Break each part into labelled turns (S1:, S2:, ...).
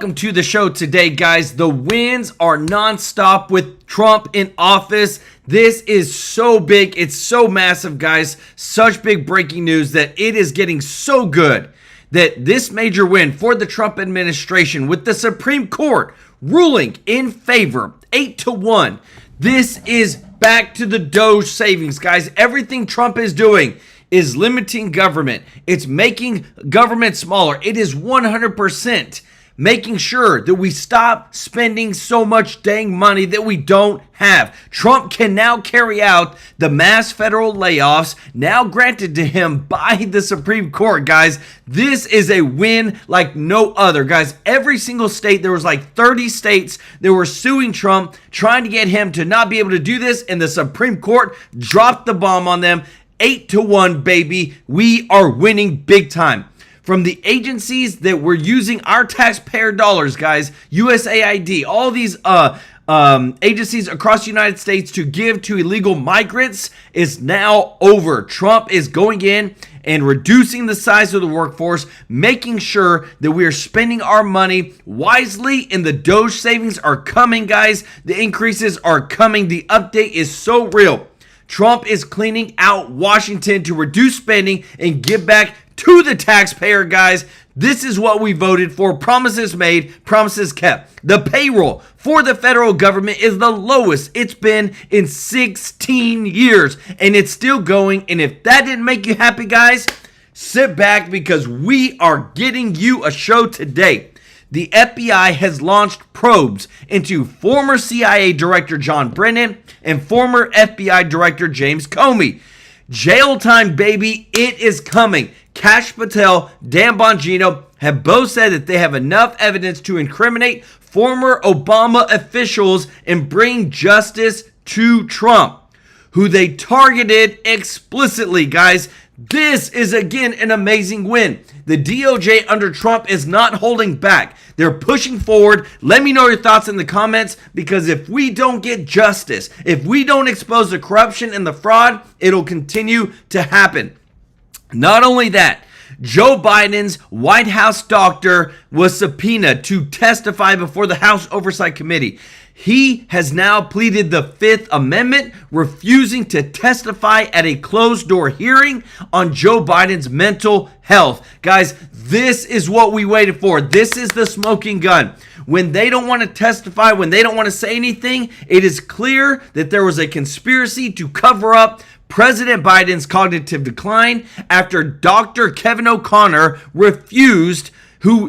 S1: welcome to the show today, guys. The wins are nonstop with Trump in office. This is so big. It's so massive, guys. Such big breaking news that it is getting so good that this major win for the Trump administration with the Supreme Court ruling in favor 8-1. This is back to the DOGE savings, guys. Everything Trump is doing is limiting government. It's making government smaller. It is 100% making sure that we stop spending so much dang money that we don't have. Trump can now carry out the mass federal layoffs now granted to him by the Supreme Court, guys. This is a win like no other, guys. Every single state, there was like 30 states that were suing Trump, trying to get him to not be able to do this, and the Supreme Court dropped the bomb on them. 8-1, baby. We are winning big time. From the agencies that were using our taxpayer dollars, guys, USAID, all these agencies across the United States to give to illegal migrants is now over. Trump is going in and reducing the size of the workforce, making sure that we are spending our money wisely, and the DOGE savings are coming, guys. The increases are coming. The update is so real. Trump is cleaning out Washington to reduce spending and give back to the taxpayer, guys. This is what we voted for. Promises made, promises kept. The payroll for the federal government is the lowest it's been in 16 years, and it's still going. And if that didn't make you happy, guys, sit back because we are getting you a show today. The FBI has launched probes into former CIA Director John Brennan and former FBI Director James Comey. Jail time, baby. It is coming. Kash Patel, Dan Bongino have both said that they have enough evidence to incriminate former Obama officials and bring justice to Trump, who they targeted explicitly, guys. This is, again, an amazing win. The DOJ under Trump is not holding back. They're pushing forward. Let me know your thoughts in the comments, because if we don't get justice, if we don't expose the corruption and the fraud, it'll continue to happen. Not only that, Joe Biden's White House doctor was subpoenaed to testify before the House Oversight Committee. He has now pleaded the Fifth Amendment, refusing to testify at a closed-door hearing on Joe Biden's mental health. Guys, this is what we waited for. This is the smoking gun. When they don't want to testify, when they don't want to say anything, it is clear that there was a conspiracy to cover up President Biden's cognitive decline after Dr. Kevin O'Connor refused.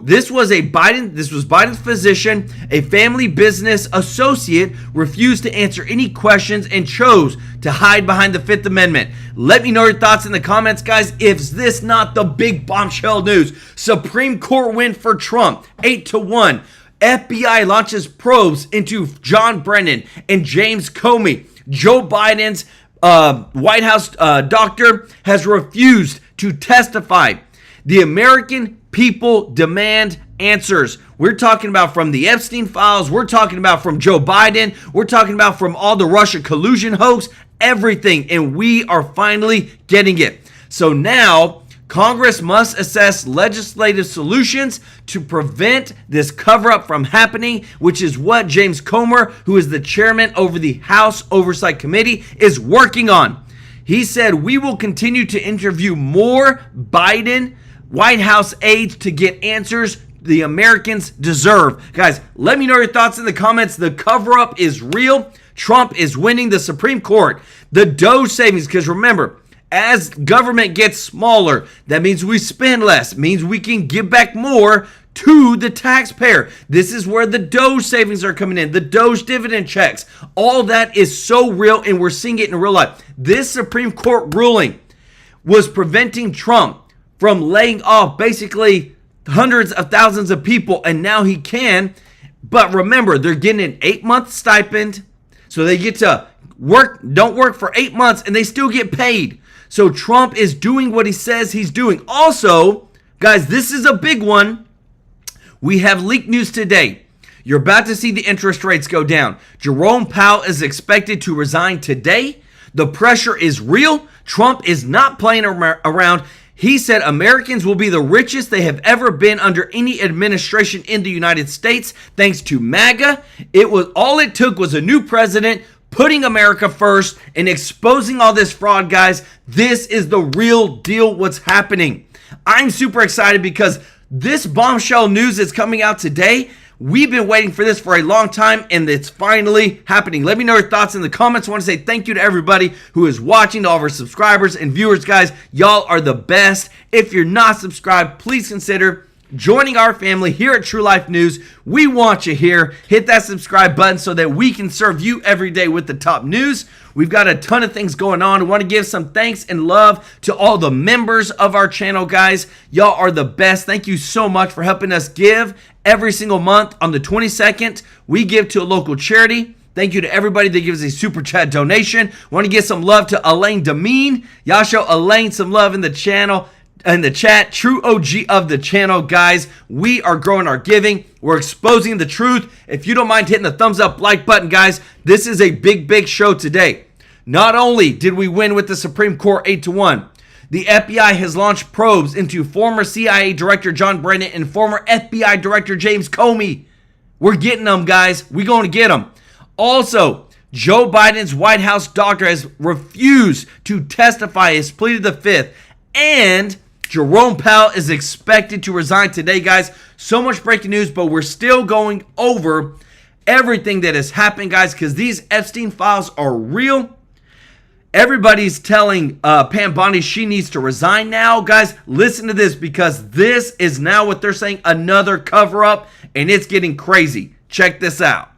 S1: This was Biden's physician, a family business associate, refused to answer any questions and chose to hide behind the Fifth Amendment. Let me know your thoughts in the comments, guys. Is this not the big bombshell news? Supreme Court win for Trump, 8-1. FBI launches probes into John Brennan and James Comey. Joe Biden's White House doctor has refused to testify. The American people demand answers. We're talking about from the Epstein files. We're talking about from Joe Biden. We're talking about from all the Russia collusion hoax, everything. And we are finally getting it. So now Congress must assess legislative solutions to prevent this cover-up from happening, which is what James Comer, who is the chairman over the House Oversight Committee, is working on. He said, we will continue to interview more Biden White House aides to get answers the Americans deserve. Guys, let me know your thoughts in the comments. The cover-up is real. Trump is winning the Supreme Court. The DOGE savings, because remember, as government gets smaller, that means we spend less, means we can give back more to the taxpayer. This is where the DOGE savings are coming in, the DOGE dividend checks. All that is so real, and we're seeing it in real life. This Supreme Court ruling was preventing Trump from laying off basically hundreds of thousands of people, and now he can. But remember, they're getting an 8-month stipend, so they get to don't work for 8 months, and they still get paid. So Trump is doing what he says he's doing. Also, guys, this is a big one. We have leaked news today. You're about to see the interest rates go down. Jerome Powell is expected to resign today. The pressure is real. Trump is not playing around. He said Americans will be the richest they have ever been under any administration in the United States thanks to MAGA. All it took was a new president putting America first and exposing all this fraud, guys. This is the real deal what's happening. I'm super excited because this bombshell news is coming out today. We've been waiting for this for a long time, and it's finally happening. Let me know your thoughts in the comments. I want to say thank you to everybody who is watching, to all of our subscribers and viewers, guys. Y'all are the best. If you're not subscribed, please consider joining our family here at TrueLife News. We want you here. Hit that subscribe button so that we can serve you every day with the top news. We've got a ton of things going on. We want to give some thanks and love to all the members of our channel, guys. Y'all are the best. Thank you so much for helping us give. Every single month on the 22nd, we give to a local charity. Thank you to everybody that gives a super chat donation. Want to give some love to Elaine Demeen. Y'all show Elaine some love in the channel, in the chat. True OG of the channel, guys. We are growing our giving. We're exposing the truth. If you don't mind hitting the thumbs up like button, guys, this is a big show today. Not only did we win with the Supreme Court 8-1, the FBI has launched probes into former CIA Director John Brennan and former FBI Director James Comey. We're getting them, guys. We're going to get them. Also, Joe Biden's White House doctor has refused to testify. Has pleaded the fifth. And Jerome Powell is expected to resign today, guys. So much breaking news, but we're still going over everything that has happened, guys, because these Epstein files are real. Everybody's telling Pam Bondi she needs to resign now. Guys, listen to this, because this is now what they're saying, another cover-up, and it's getting crazy. Check this out.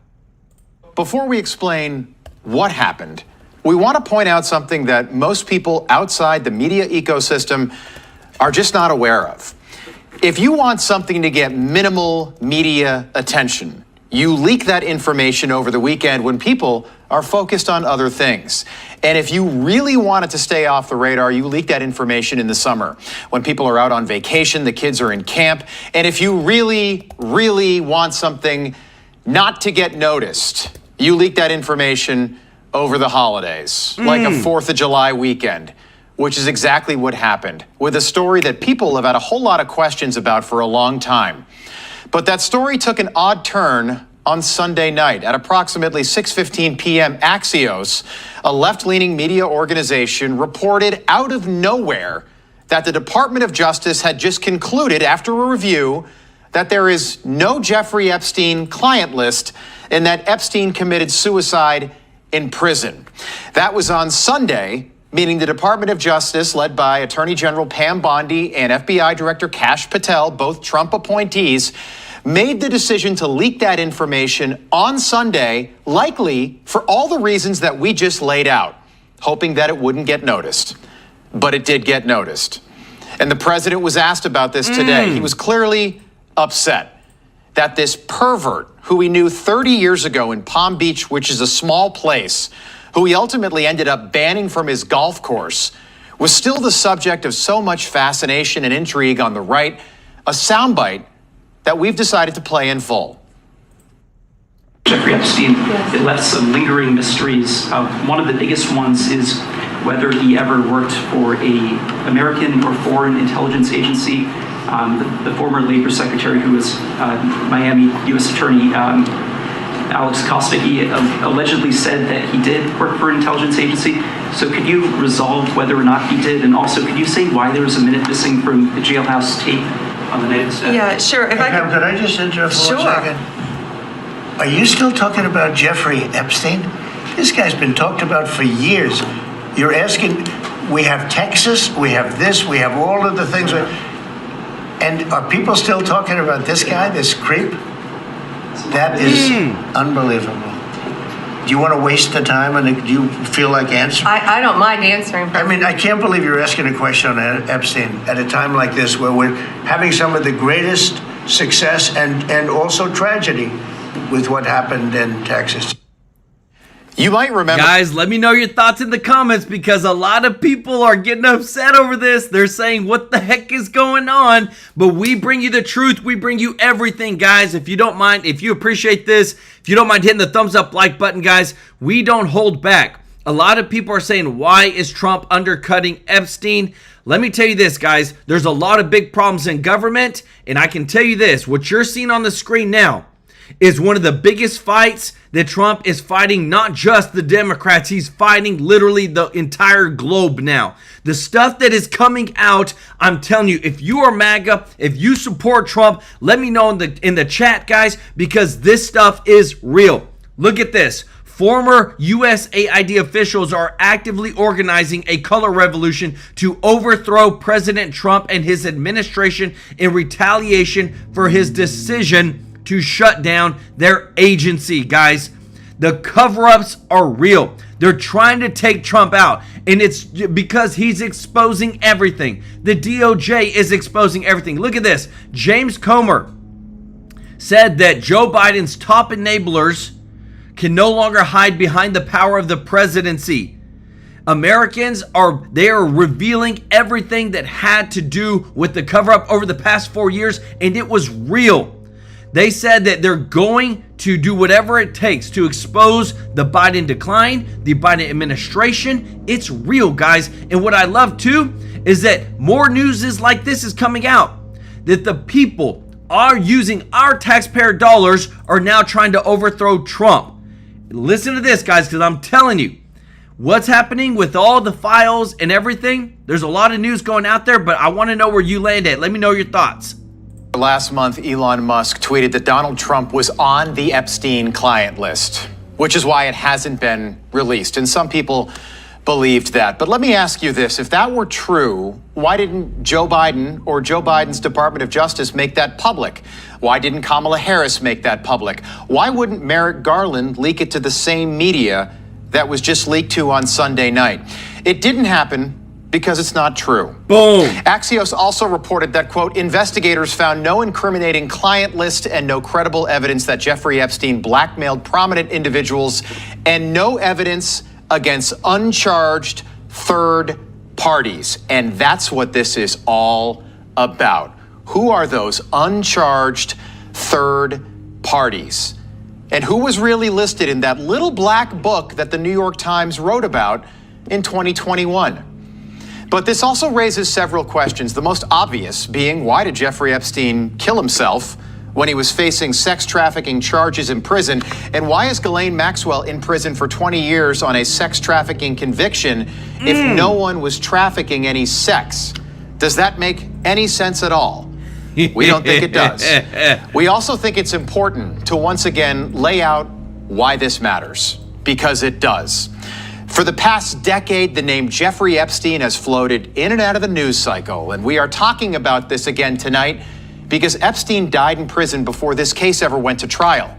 S2: Before we explain what happened, we want to point out something that most people outside the media ecosystem are just not aware of. If you want something to get minimal media attention, you leak that information over the weekend when people are focused on other things. And if you really want it to stay off the radar, you leak that information in the summer when people are out on vacation, the kids are in camp. And if you really want something not to get noticed, you leak that information over the holidays, like a 4th of July weekend, which is exactly what happened with a story that people have had a whole lot of questions about for a long time. But that story took an odd turn on Sunday night. At approximately 6:15 p.m., Axios, a left-leaning media organization, reported out of nowhere that the Department of Justice had just concluded, after a review, that there is no Jeffrey Epstein client list and that Epstein committed suicide in prison. That was on Sunday, meaning the Department of Justice, led by Attorney General Pam Bondi and FBI Director Kash Patel, both Trump appointees, made the decision to leak that information on Sunday, likely for all the reasons that we just laid out, hoping that it wouldn't get noticed. But it did get noticed. And the president was asked about this today. He was clearly upset that this pervert, who he knew 30 years ago in Palm Beach, which is a small place, who he ultimately ended up banning from his golf course, was still the subject of so much fascination and intrigue on the right, a soundbite that we've decided to play in full.
S3: Jeffrey Epstein, it left some lingering mysteries. One of the biggest ones is whether he ever worked for a American or foreign intelligence agency. The former Labor Secretary, who was Miami U.S. Attorney Alex Costa, he allegedly said that he did work for an intelligence agency. So could you resolve whether or not he did? And also, could you say why there was a minute missing from the jailhouse tape on the night of the death?
S4: Yeah, sure. If I
S5: Could I just interrupt for 1 second? Are you still talking about Jeffrey Epstein? This guy's been talked about for years. You're asking, we have Texas, we have this, we have all of the things. And are people still talking about this guy, this creep? That is unbelievable. Do you want to waste the time, and do you feel like answering?
S4: I don't mind answering.
S5: I mean, I can't believe you're asking a question on Epstein at a time like this, where we're having some of the greatest success and also tragedy with what happened in Texas.
S2: You might remember...
S1: Guys, let me know your thoughts in the comments, because a lot of people are getting upset over this. They're saying, what the heck is going on? But we bring you the truth. We bring you everything, guys. If you don't mind, if you appreciate this, if you don't mind hitting the thumbs up like button, guys, we don't hold back. A lot of people are saying, why is Trump undercutting Epstein? Let me tell you this, guys. There's a lot of big problems in government, and I can tell you this. What you're seeing on the screen now is one of the biggest fights that Trump is fighting, not just the Democrats. He's fighting literally the entire globe now. The stuff that is coming out, I'm telling you, if you are MAGA, if you support Trump, let me know in the chat, guys, because this stuff is real. Look at this. Former USAID officials are actively organizing a color revolution to overthrow President Trump and his administration in retaliation for his decision to shut down their agency, guys. The cover-ups are real. They're trying to take Trump out, and it's because he's exposing everything. The DOJ is exposing everything. Look at this. James Comer said that Joe Biden's top enablers can no longer hide behind the power of the presidency. Americans are revealing everything that had to do with the cover-up over the past 4 years, and it was real. They said that they're going to do whatever it takes to expose the Biden decline, the Biden administration. It's real, guys. And what I love too is that more news is like this is coming out, that the people are using our taxpayer dollars are now trying to overthrow Trump. Listen to this, guys, because I'm telling you, what's happening with all the files and everything, there's a lot of news going out there, but I want to know where you land at. Let me know your thoughts.
S2: Last month, Elon Musk tweeted that Donald Trump was on the Epstein client list, which is why it hasn't been released. And some people believed that. But let me ask you this. If that were true, why didn't Joe Biden or Joe Biden's Department of Justice make that public? Why didn't Kamala Harris make that public? Why wouldn't Merrick Garland leak it to the same media that was just leaked to on Sunday night? It didn't happen because it's not true.
S1: Boom.
S2: Axios also reported that, quote, investigators found no incriminating client list and no credible evidence that Jeffrey Epstein blackmailed prominent individuals, and no evidence against uncharged third parties. And that's what this is all about. Who are those uncharged third parties? And who was really listed in that little black book that the New York Times wrote about in 2021? But this also raises several questions, the most obvious being, why did Jeffrey Epstein kill himself when he was facing sex trafficking charges in prison? And why is Ghislaine Maxwell in prison for 20 years on a sex trafficking conviction if no one was trafficking any sex? Does that make any sense at all? We don't think it does. We also think it's important to once again lay out why this matters, because it does. For the past decade, the name Jeffrey Epstein has floated in and out of the news cycle, and we are talking about this again tonight because Epstein died in prison before this case ever went to trial,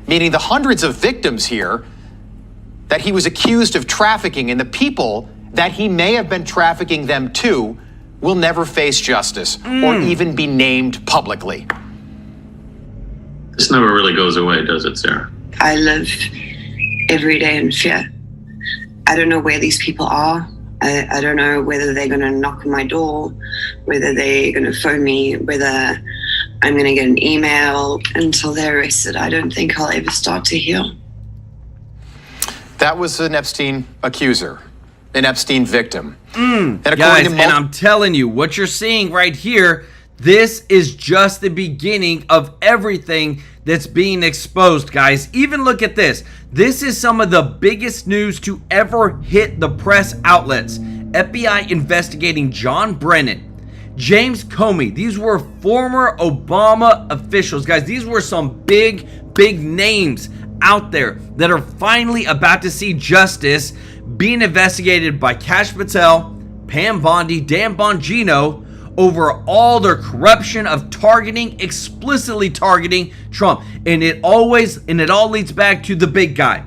S2: meaning the hundreds of victims here that he was accused of trafficking and the people that he may have been trafficking them to will never face justice or even be named publicly.
S4: This never really goes away, does it, Sarah?
S6: I live every day in fear. I don't know where these people are. I don't know whether they're going to knock on my door, whether they're going to phone me, whether I'm going to get an email until they're arrested. I don't think I'll ever start to heal.
S2: That was an Epstein accuser, an Epstein victim. And
S1: Guys, and I'm telling you, what you're seeing right here, this is just the beginning of everything that's being exposed, guys. Even look at this. This is some of the biggest news to ever hit the press outlets. FBI investigating John Brennan, James Comey. These were former Obama officials, guys. These were some big names out there that are finally about to see justice, being investigated by Kash Patel, Pam Bondi, Dan Bongino, over all their corruption of explicitly targeting Trump. And it all leads back to the big guy,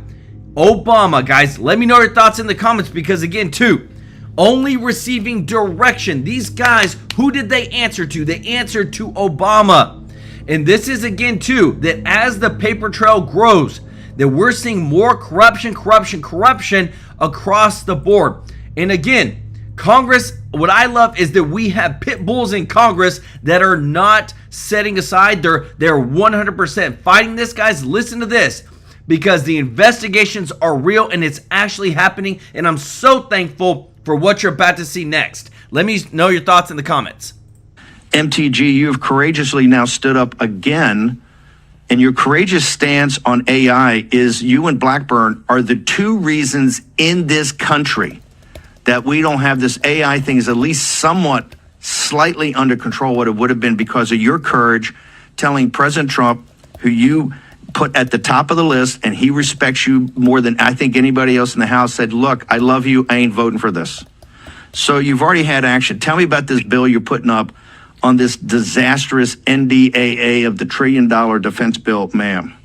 S1: Obama. Guys, let me know your thoughts in the comments, because again, too, only receiving direction. These guys, who did they answer to? They answered to Obama. And this is again, too, that as the paper trail grows, that we're seeing more corruption across the board. And again, Congress, what I love is that we have pit bulls in Congress that are not setting aside. They're 100% fighting this, guys. Listen to this. because the investigations are real and it's actually happening. And I'm so thankful for what you're about to see next. Let me know your thoughts in the comments.
S7: MTG, you have courageously now stood up again, and your courageous stance on AI is you and Blackburn are the two reasons in this country that we don't have this AI thing is at least somewhat slightly under control what it would have been because of your courage telling President Trump, who you put at the top of the list, and he respects you more than I think anybody else in the House, said, look, I love you, I ain't voting for this. So you've already had action. Tell me about this bill you're putting up on this disastrous NDAA of the $1 trillion defense bill, ma'am.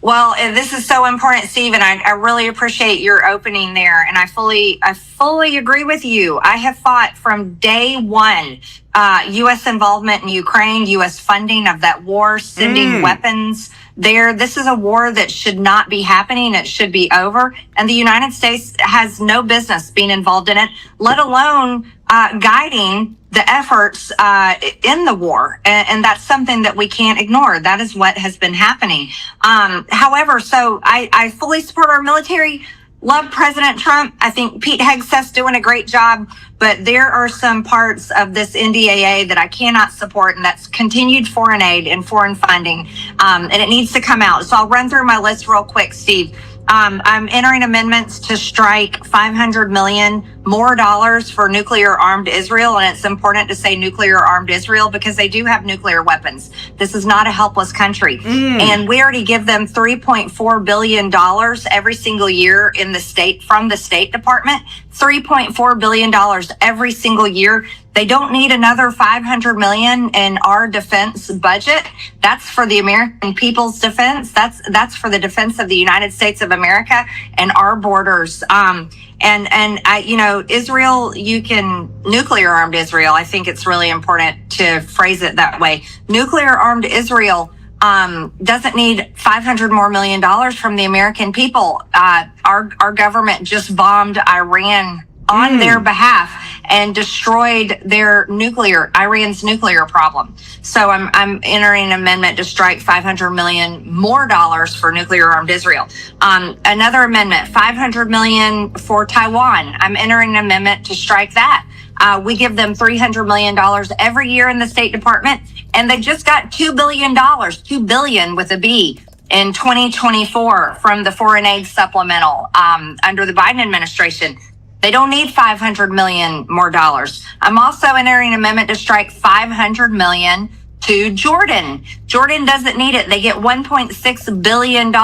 S8: Well, this is so important, Steve, and I really appreciate your opening there. And I fully agree with you. I have fought from day one, U.S. involvement in Ukraine, U.S. funding of that war, sending weapons there. This is a war that should not be happening. It should be over. And the United States has no business being involved in it, let alone guiding the efforts in the war. And that's something that we can't ignore. That is what has been happening. However, so I fully support our military. Love President Trump. I think Pete Hegseth's doing a great job, but there are some parts of this NDAA that I cannot support, and that's continued foreign aid and foreign funding, and it needs to come out. So I'll run through my list real quick, Steve. I'm entering amendments to strike $500 million more dollars for nuclear armed Israel. And it's important to say nuclear armed Israel because they do have nuclear weapons. This is not a helpless country. And we already give them $3.4 billion every single year in the state from the State Department, $3.4 billion every single year. They don't need another $500 million in our defense budget. That's for the American people's defense. That's for the defense of the United States of America and our borders. Israel, nuclear armed Israel. I think it's really important to phrase it that way. Nuclear armed Israel doesn't need $500 more million from the American people. Our government just bombed Iran on their behalf and destroyed Iran's nuclear problem. So I'm entering an amendment to strike $500 million more dollars for nuclear armed Israel. Another amendment, $500 million for Taiwan. I'm entering an amendment to strike that. We give them $300 million every year in the State Department, and they just got $2 billion, $2 billion with a B, in 2024 from the foreign aid supplemental under the Biden administration. They don't need $500 million more dollars. I'm also entering an amendment to strike $500 million to Jordan. Jordan doesn't need it. They get $1.6 billion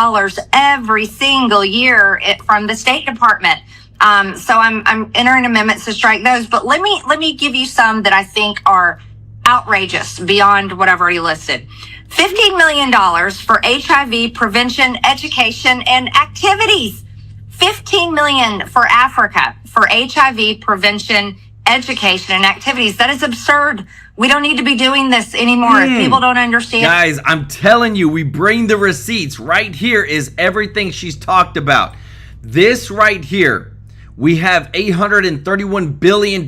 S8: every single year from the State Department. So I'm entering amendments to strike those. But let me give you some that I think are outrageous beyond what I've already listed. $15 million for HIV prevention, education, and activities. $15 million for Africa for HIV prevention, education, and activities. That is absurd. We don't need to be doing this anymore. If people don't understand.
S1: Guys, I'm telling you, we bring the receipts. Right here is everything she's talked about. This right here, we have $831 billion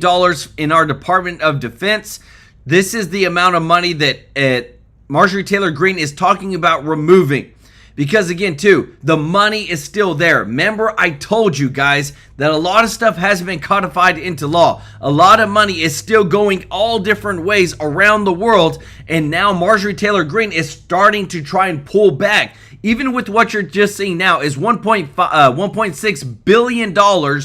S1: in our Department of Defense. This is the amount of money that Marjorie Taylor Greene is talking about removing. Because again, too, the money is still there. Remember, I told you guys that a lot of stuff hasn't been codified into law. A lot of money is still going all different ways around the world. And now Marjorie Taylor Greene is starting to try and pull back. Even with what you're just seeing now is $1.6 billion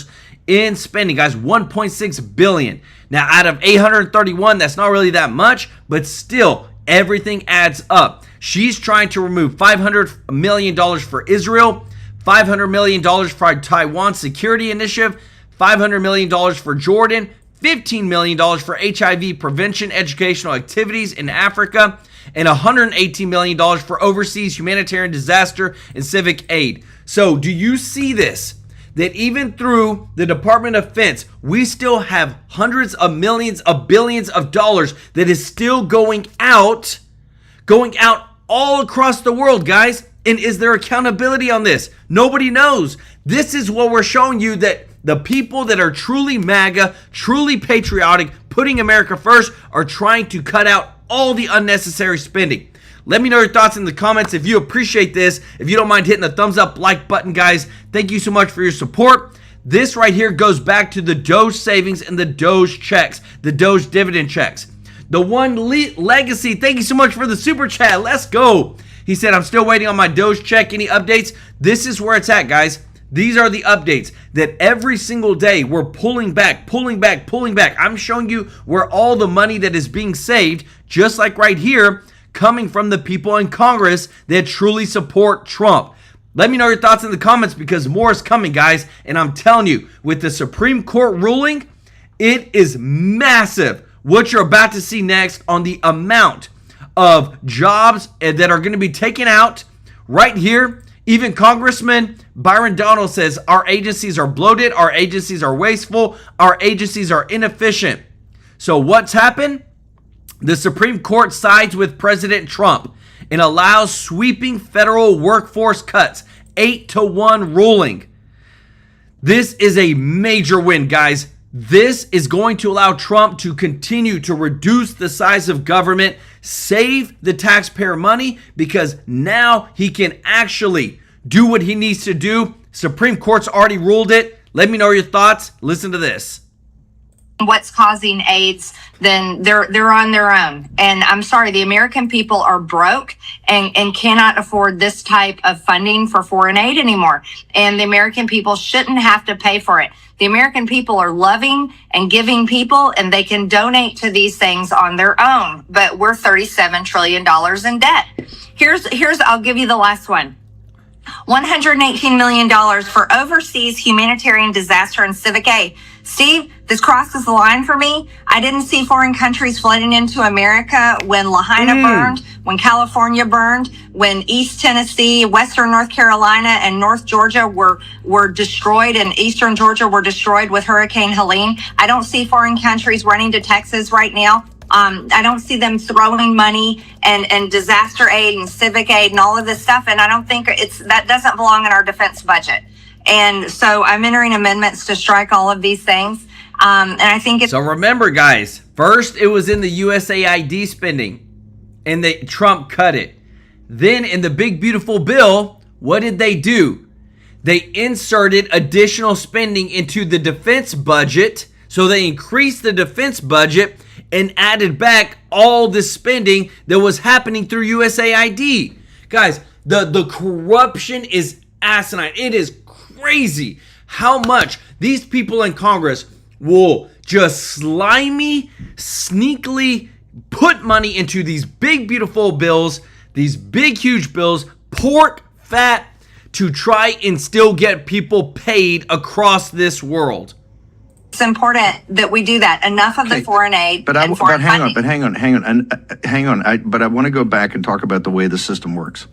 S1: in spending, guys. $1.6 billion. Now, out of 831, that's not really that much, but still, everything adds up. She's trying to remove $500 million for Israel, $500 million for Taiwan Security Initiative, $500 million for Jordan, $15 million for HIV prevention educational activities in Africa, and $118 million for overseas humanitarian disaster and civic aid. So do you see this? That even through the Department of Defense, we still have hundreds of millions of billions of dollars that is still going out all across the world, guys. And is there accountability on this? Nobody knows. This is what we're showing you, that the people that are truly MAGA, truly patriotic, putting America first, are trying to cut out all the unnecessary spending. Let me know your thoughts in the comments. If you appreciate this, if you don't mind hitting the thumbs up, like button, guys, thank you so much for your support. This right here goes back to the Doge savings and the Doge checks, the Doge dividend checks. The one legacy, thank you so much for the super chat. Let's go. He said, I'm still waiting on my Doge check. Any updates? This is where it's at, guys. These are the updates that every single day we're pulling back. I'm showing you where all the money that is being saved, just like right here, coming from the people in Congress that truly support Trump. Let me know your thoughts in the comments because more is coming, guys. And I'm telling you, with the Supreme Court ruling, it is massive what you're about to see next on the amount of jobs that are going to be taken out right here. Even Congressman Byron Donald says our agencies are bloated, our agencies are wasteful, our agencies are inefficient. So what's happened? The Supreme Court sides with President Trump and allows sweeping federal workforce cuts, 8-1 ruling. This is a major win, guys. This is going to allow Trump to continue to reduce the size of government, save the taxpayer money, because now he can actually do what he needs to do. Supreme Court's already ruled it. Let me know your thoughts. Listen to this.
S8: What's causing AIDS, then they're on their own. And I'm sorry, the American people are broke and cannot afford this type of funding for foreign aid anymore. And the American people shouldn't have to pay for it. The American people are loving and giving people, and they can donate to these things on their own. But we're $37 trillion in debt. Here's I'll give you the last one. $118 million for overseas humanitarian disaster and civic aid. Steve, this crosses the line for me. I didn't see foreign countries flooding into America when Lahaina burned, when California burned, when East Tennessee, Western North Carolina, and North Georgia were destroyed, and Eastern Georgia were destroyed with Hurricane Helene. I don't see foreign countries running to Texas right now. I don't see them throwing money and disaster aid and civic aid and all of this stuff. And I don't think that doesn't belong in our defense budget. And so I'm entering amendments to strike all of these things. And I think it's...
S1: So remember, guys, first it was in the USAID spending and Trump cut it. Then in the big, beautiful bill, what did they do? They inserted additional spending into the defense budget. So they increased the defense budget and added back all the spending that was happening through USAID. Guys, the corruption is asinine. It is crazy how much these people in Congress will just slimy, sneakily put money into these big, beautiful bills, these big, huge bills, pork fat, to try and still get people paid across this world.
S8: It's important that we do that. Enough of the foreign aid.
S7: But hang on. I want to go back and talk about the way the system works.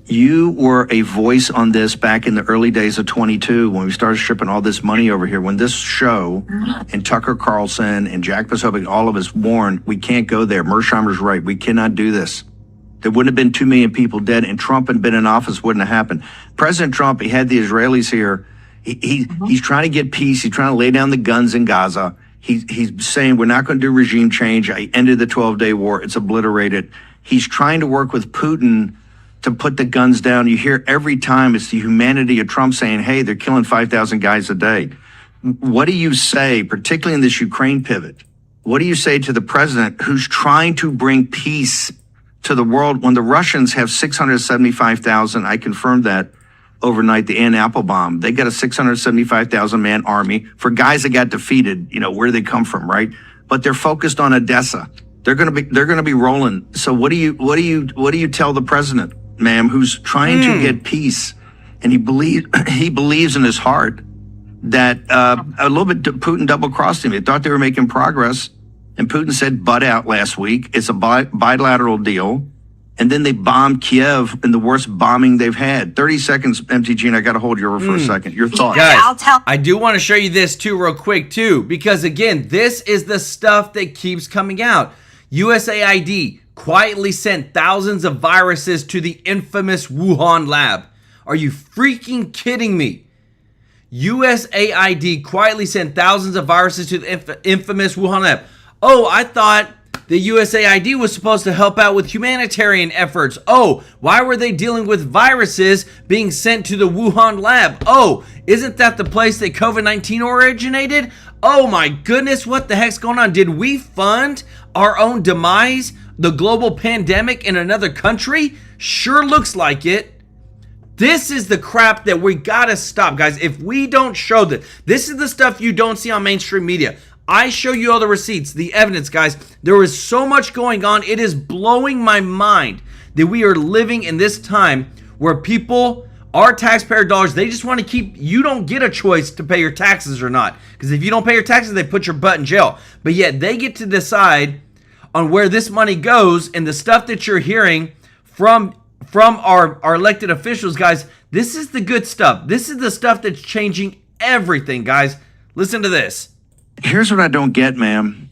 S7: You were a voice on this back in the early days of 22 when we started stripping all this money over here. When this show and Tucker Carlson and Jack Posobiec, all of us warned, we can't go there. Mersheimer's right. We cannot do this. There wouldn't have been 2 million people dead, and Trump had been in office, wouldn't have happened. President Trump, he had the Israelis here. He's trying to get peace. He's trying to lay down the guns in Gaza. He's saying we're not going to do regime change. I ended the 12-day war. It's obliterated. He's trying to work with Putin to put the guns down. You hear every time it's the humanity of Trump saying, hey, they're killing 5,000 guys a day. What do you say, particularly in this Ukraine pivot? What do you say to the president who's trying to bring peace to the world when the Russians have 675,000? I confirmed that overnight, the Ann Applebaum. They got a 675,000 man army for guys that got defeated. You know, where do they come from, right? But they're focused on Odessa. They're going to be rolling. So what do you tell the president, ma'am, who's trying to get peace, and he believes in his heart that a little bit Putin double crossed him. He thought they were making progress, and Putin said butt out last week. It's a bilateral deal. And then they bombed Kiev in the worst bombing they've had. 30 seconds, MTG, and I got to hold you over for a second. Your thoughts?
S1: Guys, I do want to show you this too real quick too, because again, this is the stuff that keeps coming out. USAID quietly sent thousands of viruses to the infamous Wuhan lab. Are you freaking kidding me? USAID quietly sent thousands of viruses to the infamous Wuhan lab. Oh, I thought the USAID was supposed to help out with humanitarian efforts. Oh, why were they dealing with viruses being sent to the Wuhan lab? Oh, isn't that the place that COVID-19 originated? Oh my goodness, what the heck's going on? Did we fund our own demise, the global pandemic in another country? Sure looks like it. This is the crap that we gotta stop, guys. If we don't show this is the stuff you don't see on mainstream media. I show you all the receipts, the evidence, guys. There is so much going on. It is blowing my mind that we are living in this time where people, our taxpayer dollars, they just want to keep, you don't get a choice to pay your taxes or not. Because if you don't pay your taxes, they put your butt in jail. But yet they get to decide on where this money goes, and the stuff that you're hearing from our elected officials, guys. This is the good stuff. This is the stuff that's changing everything, guys. Listen to this.
S7: Here's what I don't get, ma'am.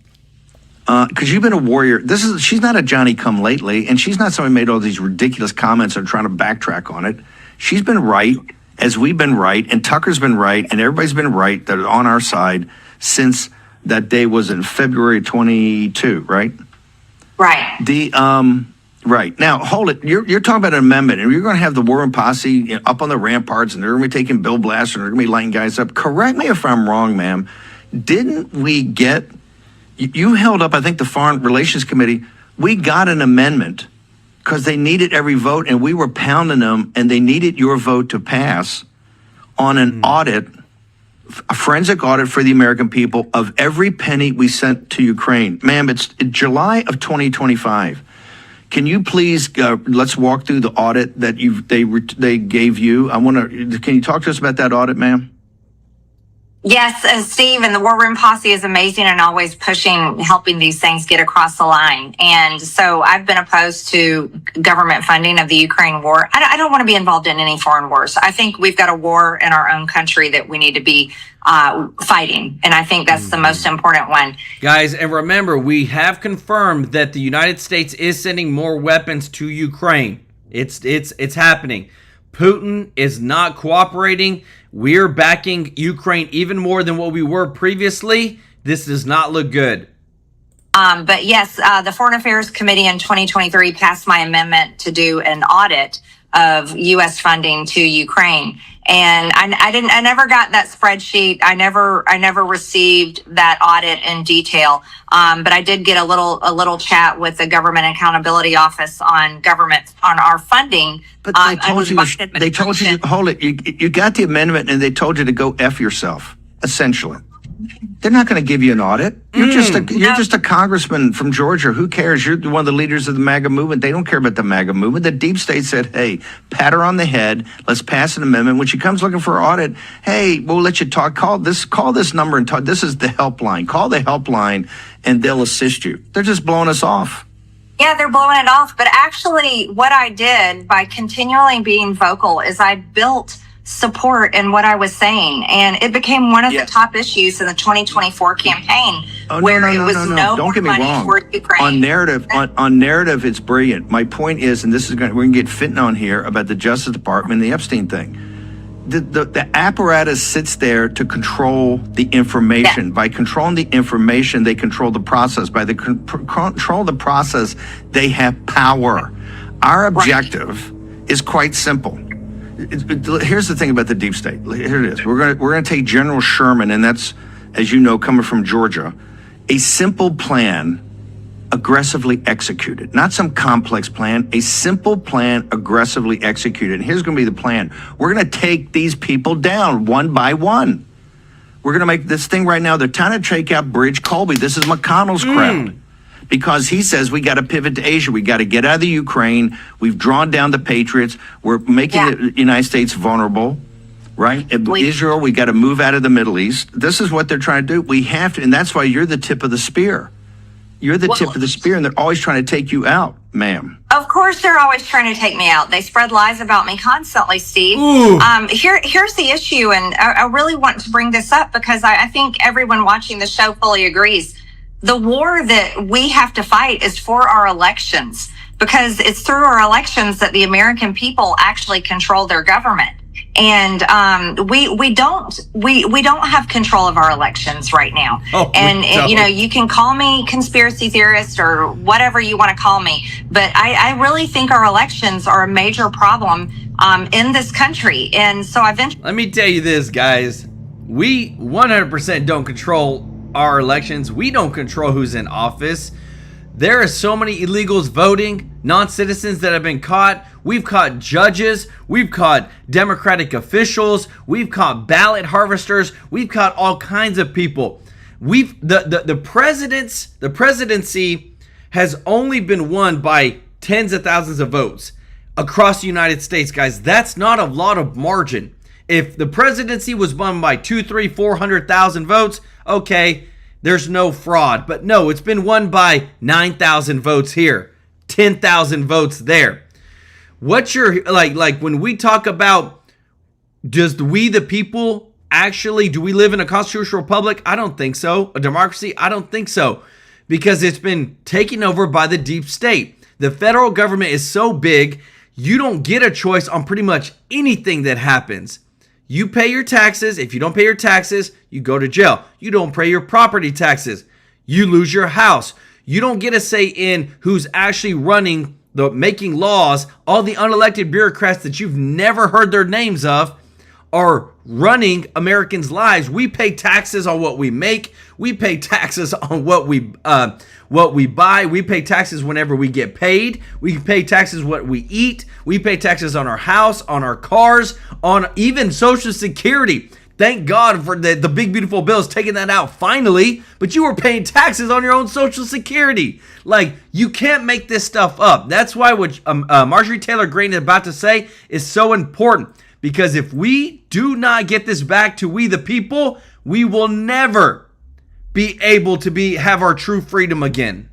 S7: Because you've been a warrior. She's not a Johnny-come-lately, and she's not somebody who made all these ridiculous comments and trying to backtrack on it. She's been right, as we've been right, and Tucker's been right, and everybody's been right that are on our side since that day was in February 22, right?
S8: Right.
S7: Right. Now, hold it. You're talking about an amendment, and you're going to have the War Room posse up on the ramparts, and they're going to be taking bill blasts, and they're going to be lighting guys up. Correct me if I'm wrong, ma'am. Didn't we get, you held up, I think, the Foreign Relations Committee. We got an amendment because they needed every vote, and we were pounding them, and they needed your vote to pass on an audit, a forensic audit for the American people of every penny we sent to Ukraine. Ma'am, it's July of 2025. Can you please let's walk through the audit that they gave you? Can you talk to us about that audit, ma'am?
S8: Yes, Steve, and the War Room Posse is amazing and always pushing, helping these things get across the line. And so I've been opposed to government funding of the Ukraine war. I don't want to be involved in any foreign wars. I think we've got a war in our own country that we need to be fighting. And I think that's the most important one.
S1: Guys, and remember, we have confirmed that the United States is sending more weapons to Ukraine. It's happening. Putin is not cooperating. We're backing Ukraine even more than what we were previously. This does not look good.
S8: But yes, the Foreign Affairs Committee in 2023 passed my amendment to do an audit of U.S. funding to Ukraine. And I never got that spreadsheet. I never received that audit in detail. But I did get a little chat with the Government Accountability Office on our funding.
S7: But they told you, hold it. You got the amendment, and they told you to go F yourself, essentially. They're not going to give you an audit. You're just a congressman from Georgia. Who cares? You're one of the leaders of the MAGA movement. They don't care about the MAGA movement. The deep state said, hey, pat her on the head. Let's pass an amendment. When she comes looking for an audit, hey, we'll let you talk. Call this number and talk. This is the helpline. Call the helpline, and they'll assist you. They're just blowing us off.
S8: Yeah, they're blowing it off. But actually, what I did by continually being vocal is I built support in what I was saying, and it became one of the top issues in the 2024 campaign, where it was no more money for Ukraine.
S7: On narrative, it's brilliant. My point is, and we're going to get fitting on here about the Justice Department and the Epstein thing. The apparatus sits there to control the information. Yeah. By controlling the information, they control the process. By control the process, they have power. Our objective is quite simple. Here's the thing about the deep state. Here it is. We're going to take General Sherman, and that's, as you know, coming from Georgia, a simple plan aggressively executed. Not some complex plan, a simple plan aggressively executed. And here's going to be the plan. We're going to take these people down one by one. We're going to make this thing right now. They're trying to take out Bridge Colby. This is McConnell's crowd. Because he says we got to pivot to Asia. We got to get out of the Ukraine. We've drawn down the Patriots. We're making the United States vulnerable, right? Israel, we got to move out of the Middle East. This is what they're trying to do. We have to, and that's why you're the tip of the spear. You're the tip of the spear, and they're always trying to take you out, ma'am.
S8: Of course, they're always trying to take me out. They spread lies about me constantly, Steve. Here's the issue, and I really want to bring this up because I think everyone watching the show fully agrees. The war that we have to fight is for our elections, because it's through our elections that the American people actually control their government. And we don't have control of our elections right now. And you know, you can call me conspiracy theorist or whatever you want to call me, but I really think our elections are a major problem in this country. And so eventually,
S1: let me tell you this, guys, we 100% don't control our elections. We don't control who's in office. There are so many illegals voting, non-citizens that have been caught. We've caught judges. We've caught Democratic officials. We've caught ballot harvesters. We've caught all kinds of people. The presidency has only been won by tens of thousands of votes across the United States, guys. That's not a lot of margin. If the presidency was won by 200,000, 300,000, 400,000 votes, okay, there's no fraud. But no, it's been won by 9,000 votes here, 10,000 votes there. What's your, like when we talk about, does we the people actually, do we live in a constitutional republic? I don't think so. A democracy? I don't think so. Because it's been taken over by the deep state. The federal government is so big, you don't get a choice on pretty much anything that happens. You pay your taxes. If you don't pay your taxes, you go to jail. You don't pay your property taxes, you lose your house. You don't get a say in who's actually running making laws. All the unelected bureaucrats that you've never heard their names of are running Americans' lives. We pay taxes on what we make. We pay taxes on what we buy. We pay taxes whenever we get paid. We pay taxes what we eat. We pay taxes on our house, on our cars, on even Social Security. Thank God for the big beautiful bill is taking that out finally. But you were paying taxes on your own Social Security. Like, you can't make this stuff up. That's why what Marjorie Taylor Greene is about to say is so important. Because if we do not get this back to we the people, we will never be able to have our true freedom again.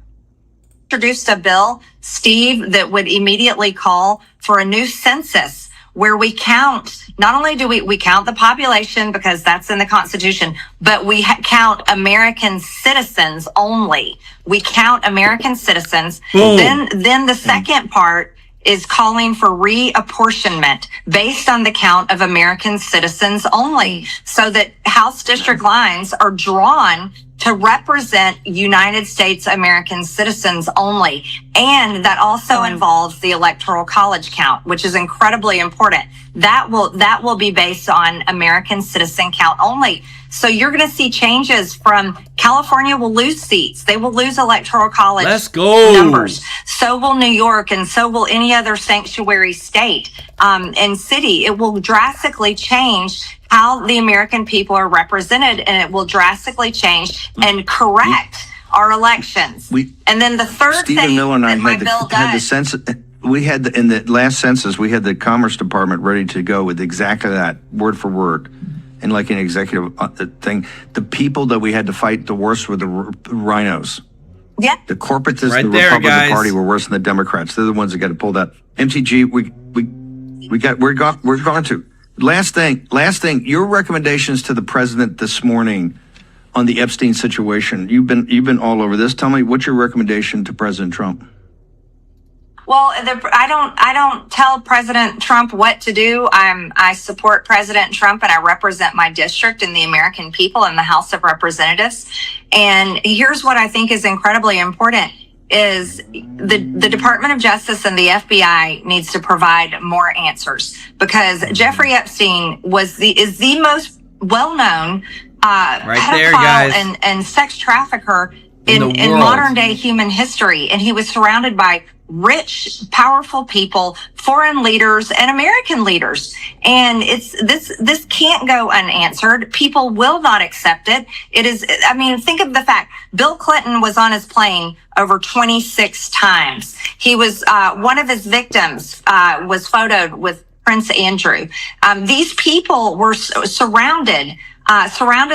S8: Introduced a bill, Steve, that would immediately call for a new census where we count, not only do we count the population because that's in the Constitution, but we count American citizens only. We count American citizens. Then the second part is calling for reapportionment based on the count of American citizens only, so that House district lines are drawn to represent United States American citizens only. And that also involves the Electoral College count, which is incredibly important. That will be based on American citizen count only. So you're going to see changes from California will lose seats. They will lose Electoral College numbers. So will New York, and so will any other sanctuary state and city. It will drastically change how the American people are represented, and it will drastically change and correct our elections. And then the third
S7: Stephen
S8: thing
S7: Miller and I
S8: that my bill
S7: had the
S8: does.
S7: census. We had in the last census, we had the Commerce Department ready to go with exactly that, word for word, and like an executive thing. The people that we had to fight the worst were the rhinos.
S8: Yeah.
S7: The corporatists,
S1: Right
S7: the
S1: there,
S7: Republican
S1: guys.
S7: Party were worse than the Democrats. They're the ones that got to pull that. MTG, we're going to. Last thing. Your recommendations to the president this morning on the Epstein situation. You've been all over this. Tell me, what's your recommendation to President Trump?
S8: Well, I don't tell President Trump what to do. I support President Trump, and I represent my district and the American people in the House of Representatives. And here's what I think is incredibly important: is the Department of Justice and the FBI needs to provide more answers, because Jeffrey Epstein is the most well-known pedophile and sex trafficker in modern day human history. And he was surrounded by rich, powerful people, foreign leaders, and American leaders. And this can't go unanswered. People will not accept it. It is, I mean, think of the fact Bill Clinton was on his plane over 26 times. He was, one of his victims, was photoed with Prince Andrew. These people were surrounded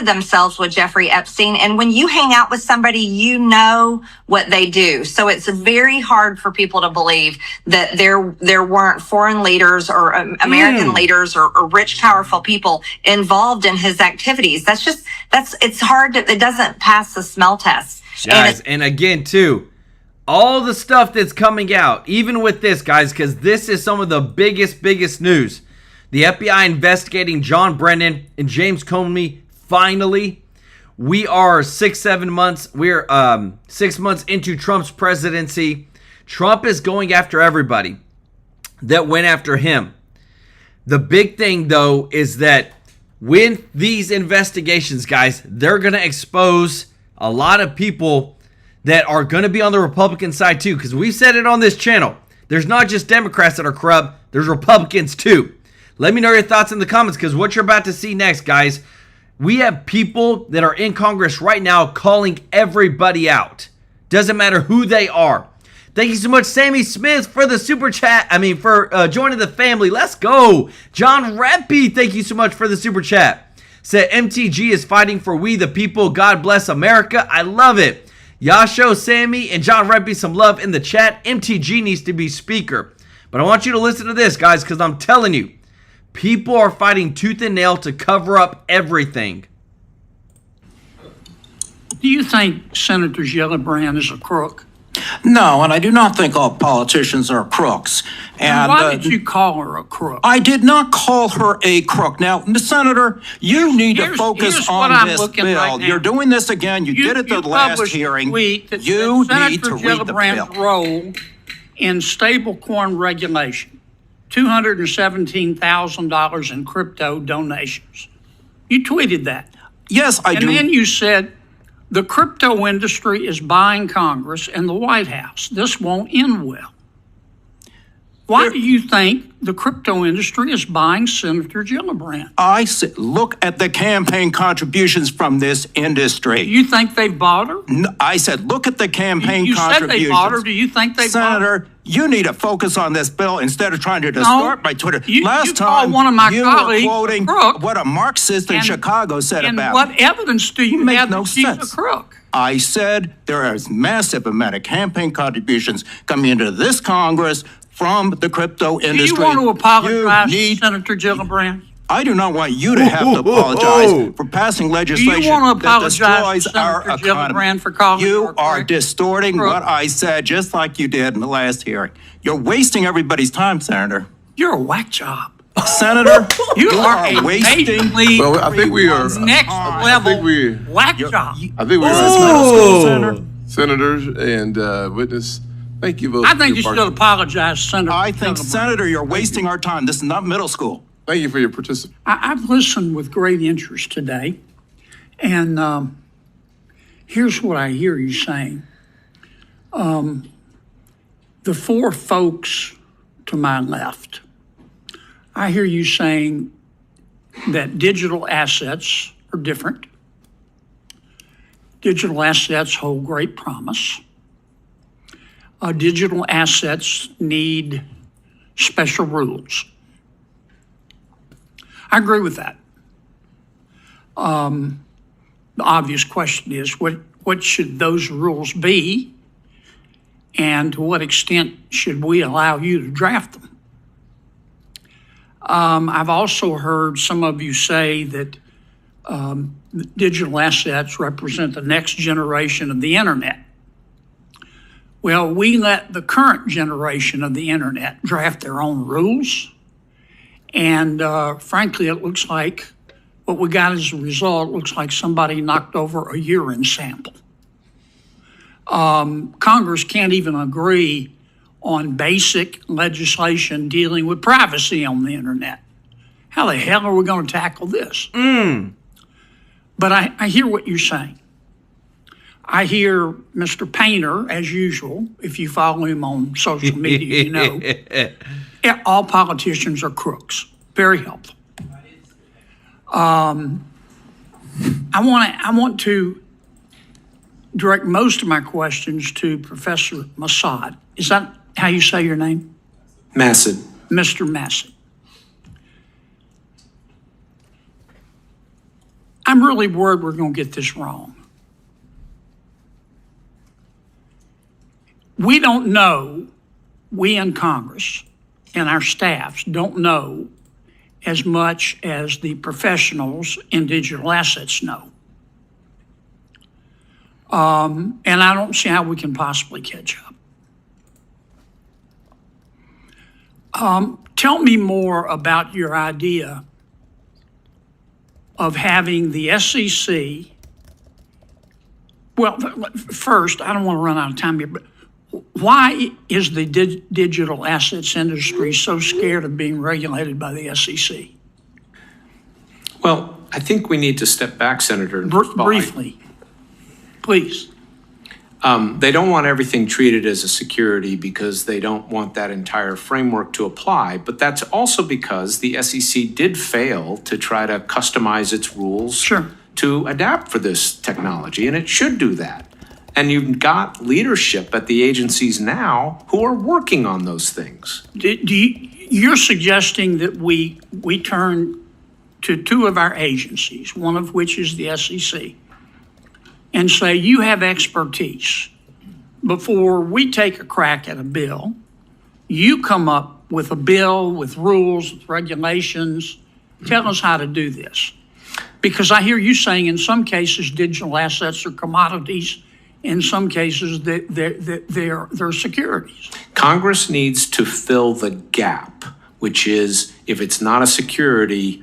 S8: themselves with Jeffrey Epstein. And when you hang out with somebody, you know what they do. So it's very hard for people to believe that there weren't foreign leaders or American leaders or rich, powerful people involved in his activities. It's hard it doesn't pass the smell test.
S1: Guys, and again, too, all the stuff that's coming out, even with this, guys, because this is some of the biggest news. The FBI investigating John Brennan and James Comey. Finally, we are 6 months into Trump's presidency. Trump is going after everybody that went after him. The big thing, though, is that with these investigations, guys, they're going to expose a lot of people that are going to be on the Republican side, too, because we've said it on this channel. There's not just Democrats that are corrupt. There's Republicans, too. Let me know your thoughts in the comments, because what you're about to see next, guys, we have people that are in Congress right now calling everybody out. Doesn't matter who they are. Thank you so much, Sammy Smith, for the super chat. For joining the family. Let's go. John Reppy, thank you so much for the super chat. Said MTG is fighting for we the people. God bless America. I love it. Yasho, Sammy, and John Reppy some love in the chat. MTG needs to be speaker. But I want you to listen to this, guys, because I'm telling you, people are fighting tooth and nail to cover up everything.
S9: Do you think Senator Gillibrand is a crook?
S10: No, and I do not think all politicians are crooks.
S9: And why did you call her a crook?
S10: I did not call her a crook. Now, Senator, you need to focus on this bill. Right, you're doing this again. You did it the last hearing. You need to read the bill.
S9: Role in stablecoin regulation, $217,000 in crypto donations. You tweeted that.
S10: Yes, I do.
S9: And then you said, the crypto industry is buying Congress and the White House. This won't end well. Why do you think the crypto industry is buying Senator Gillibrand?
S10: I said, look at the campaign contributions from this industry.
S9: You think they bought her?
S10: No, I said, look at the campaign
S9: you
S10: contributions.
S9: You said they bought her. Do you think they bought her?
S10: Senator, you need to focus on this bill instead of trying to distort my Twitter.
S9: Last time, one of my colleagues
S10: were quoting what a Marxist in Chicago said about
S9: her. And what evidence do you have that she's a crook?
S10: I said there is massive amount of campaign contributions coming into this Congress from the crypto industry.
S9: Do you want to apologize to Senator Gillibrand?
S10: I do not want you to have to apologize for passing legislation that destroys our economy.
S9: For calling
S10: you are distorting what I said, just like you did in the last hearing. You're wasting everybody's time, Senator.
S9: You're a whack job.
S10: Senator, you are wasting.
S11: Well, I think we are
S9: next level whack job.
S11: I think we're senators and witness. Thank you both.
S9: I think you should apologize, Senator.
S10: I think, Senator, you're wasting our time. This is not middle school.
S11: Thank you for your participation.
S9: I've listened with great interest today, and here's what I hear you saying. The four folks to my left, I hear you saying that digital assets are different. Digital assets hold great promise. Digital assets need special rules. I agree with that. The obvious question is, what should those rules be? And to what extent should we allow you to draft them? I've also heard some of you say that digital assets represent the next generation of the internet. Well, we let the current generation of the internet draft their own rules. And frankly, it looks like what we got as a result looks like somebody knocked over a urine sample. Congress can't even agree on basic legislation dealing with privacy on the internet. How the hell are we going to tackle this? But I hear what you're saying. I hear Mr. Painter, as usual, if you follow him on social media, you know, all politicians are crooks. Very helpful. I want to direct most of my questions to Professor Massad. Is that how you say your name?
S12: Massad.
S9: Mr. Massad. I'm really worried we're going to get this wrong. We don't know, we in Congress and our staffs don't know as much as the professionals in digital assets know. And I don't see how we can possibly catch Tell me more about your idea of having the SEC. Well, first, I don't want to run out of time here, but why is the digital assets industry so scared of being regulated by the SEC?
S12: Well, I think we need to step back, Senator.
S9: Briefly, please.
S12: They don't want everything treated as a security because they don't want that entire framework to apply. But that's also because the SEC did fail to try to customize its rules to adapt for this technology, and it should do that. And you've got leadership at the agencies now who are working on those things.
S9: You're suggesting that we turn to two of our agencies, one of which is the SEC, and say, you have expertise. Before we take a crack at a bill, you come up with a bill with rules, with regulations. Tell us how to do this. Because I hear you saying in some cases digital assets are commodities, in some cases they're securities.
S12: Congress needs to fill the gap, which is if it's not a security,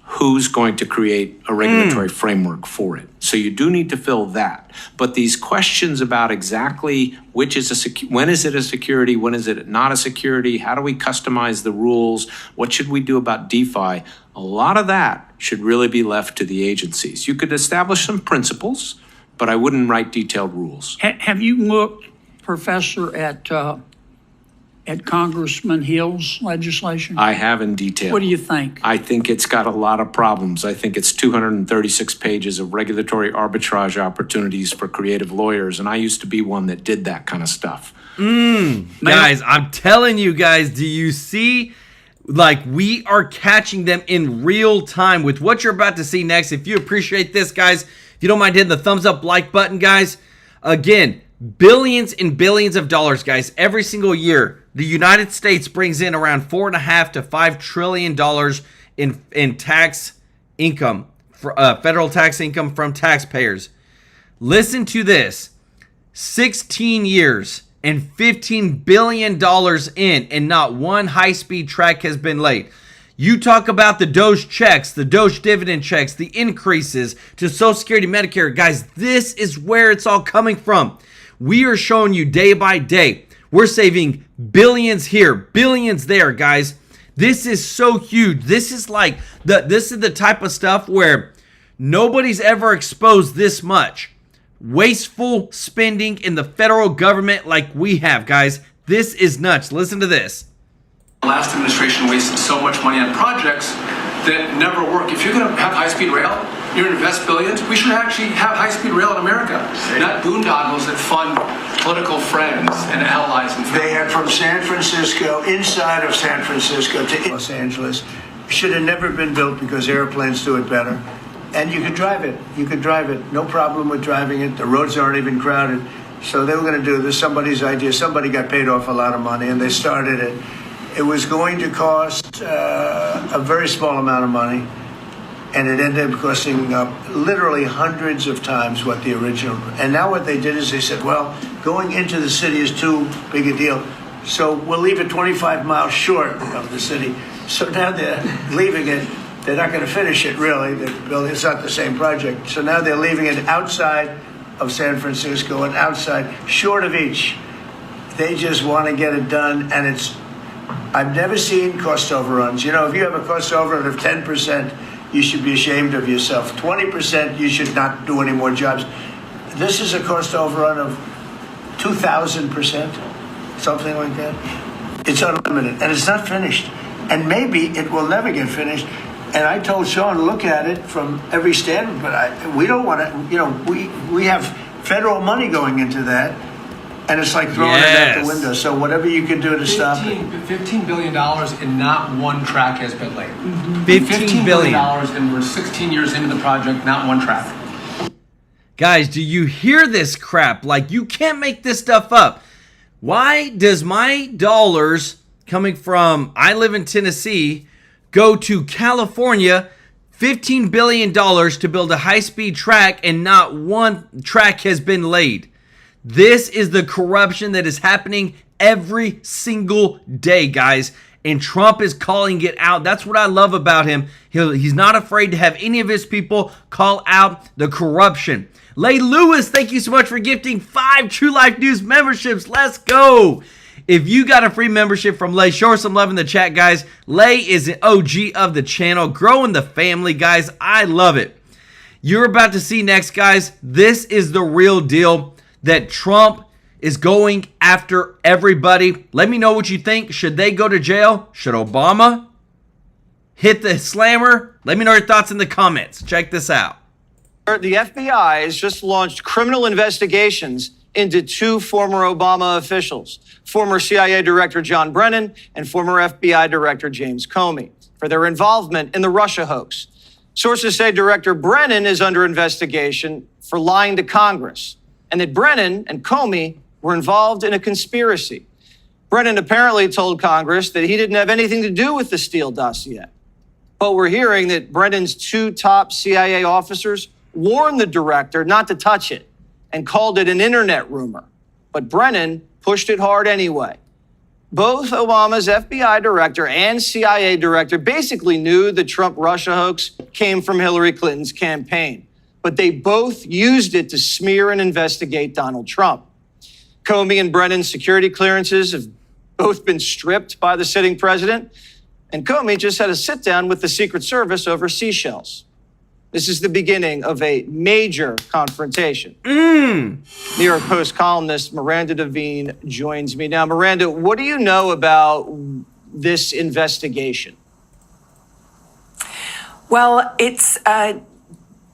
S12: who's going to create a regulatory framework for it? So you do need to fill that. But these questions about exactly which is when is it a security, when is it not a security, how do we customize the rules, what should we do about DeFi, a lot of that should really be left to the agencies. You could establish some principles, but I wouldn't write detailed rules.
S9: Have you looked, Professor, at Congressman Hill's legislation?
S12: I have in detail.
S9: What do you think?
S12: I think it's got a lot of problems. I think it's 236 pages of regulatory arbitrage opportunities for creative lawyers, and I used to be one that did that kind of stuff.
S1: Guys, I'm telling you guys, do you see? Like, we are catching them in real time with what you're about to see next. If you appreciate this, guys, if you don't mind hitting the thumbs up like button, guys, again, billions and billions of dollars, guys, every single year. The United States brings in around $4.5 to $5 trillion in tax income, federal tax income from taxpayers. Listen to this: 16 years and $15 billion in, and not one high-speed track has been laid. You talk about the DOGE checks, the DOGE dividend checks, the increases to Social Security, Medicare. Guys, this is where it's all coming from. We are showing you day by day. We're saving billions here, billions there, guys. This is so huge. This is like this is the type of stuff where nobody's ever exposed this much wasteful spending in the federal government like we have, guys. This is nuts. Listen to this.
S13: The last administration wasted so much money on projects that never work. If you're going to have high-speed rail, you're going to invest billions. We should actually have high-speed rail in America, not boondoggles that fund political friends and allies. And
S5: they had from San Francisco, inside of San Francisco to Los Angeles. Should have never been built because airplanes do it better. And you could drive it. You could drive it. No problem with driving it. The roads aren't even crowded. So they were going to do this. Somebody's idea. Somebody got paid off a lot of money, and they started it. It was going to cost a very small amount of money, and it ended up costing literally hundreds of times what the original. And now what they did is they said, well, going into the city is too big a deal, so we'll leave it 25 miles short of the city. So now they're leaving it. They're not going to finish it, really. It's not the same project. So now they're leaving it outside of San Francisco and outside, short of each. They just want to get it done, and I've never seen cost overruns. You know, if you have a cost overrun of 10%, you should be ashamed of yourself. 20%, you should not do any more jobs. This is a cost overrun of 2,000%, something like that. It's unlimited, and it's not finished. And maybe it will never get finished. And I told Sean, look at it from every standard, but we don't want to, you know, we have federal money going into that. And it's like throwing it out the window. So whatever you can do to stop it.
S13: $15 billion and not one track has been laid.
S1: $15 billion.
S13: And we're 16 years into the project, not one track.
S1: Guys, do you hear this crap? Like, you can't make this stuff up. Why does my dollars coming from, I live in Tennessee, go to California, $15 billion to build a high-speed track, and not one track has been laid? This is the corruption that is happening every single day, guys. And Trump is calling it out. That's what I love about him. He's not afraid to have any of his people call out the corruption. Lay Lewis, thank you so much for gifting 5 True Life News memberships. Let's go. If you got a free membership from Lay, show her some love in the chat, guys. Lay is an OG of the channel, growing the family, guys. I love it. You're about to see next, guys. This is the real deal that Trump is going after everybody. Let me know what you think. Should they go to jail? Should Obama hit the slammer? Let me know your thoughts in the comments. Check this out.
S14: The FBI has just launched criminal investigations into 2 former Obama officials, former CIA Director John Brennan and former FBI Director James Comey, for their involvement in the Russia hoax. Sources say Director Brennan is under investigation for lying to Congress, and that Brennan and Comey were involved in a conspiracy. Brennan apparently told Congress that he didn't have anything to do with the Steele dossier. But we're hearing that Brennan's 2 top CIA officers warned the director not to touch it and called it an internet rumor. But Brennan pushed it hard anyway. Both Obama's FBI director and CIA director basically knew the Trump-Russia hoax came from Hillary Clinton's campaign, but they both used it to smear and investigate Donald Trump. Comey and Brennan's security clearances have both been stripped by the sitting president, and Comey just had a sit-down with the Secret Service over seashells. This is the beginning of a major confrontation. New York Post columnist Miranda Devine joins me now. Miranda, what do you know about this investigation?
S15: Well, it's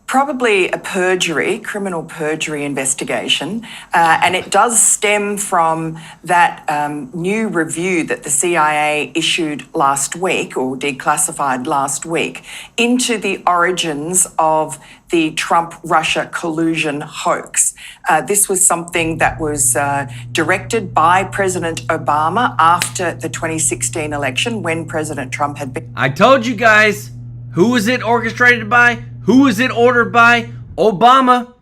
S15: probably a criminal perjury investigation, and it does stem from that new review that the CIA issued last week, or declassified last week, into the origins of the Trump-Russia collusion hoax. This was something that was directed by President Obama after the 2016 election, when President Trump had been...
S1: I told you guys, who was it orchestrated by? Who was it ordered by? Obama.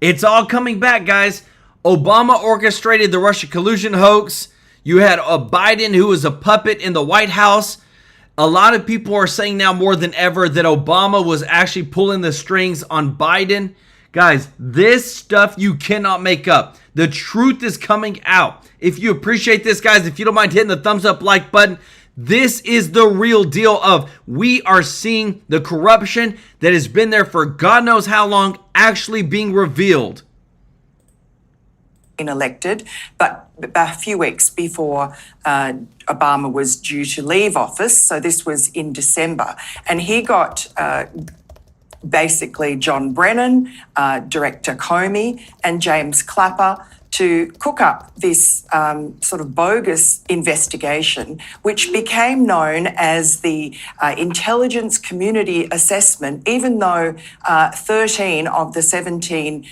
S1: It's all coming back, guys. Obama orchestrated the Russia collusion hoax. You had a Biden who was a puppet in the White House. A lot of people are saying now more than ever that Obama was actually pulling the strings on Biden. Guys, this stuff you cannot make up. The truth is coming out. If you appreciate this, guys, if you don't mind hitting the thumbs up like button, this is the real deal of we are seeing the corruption that has been there for God knows how long actually being revealed.
S15: Elected, but a few weeks before Obama was due to leave office, so this was in December, and he got basically John Brennan, Director Comey, and James Clapper to cook up this sort of bogus investigation, which became known as the Intelligence Community Assessment, even though 13 of the 17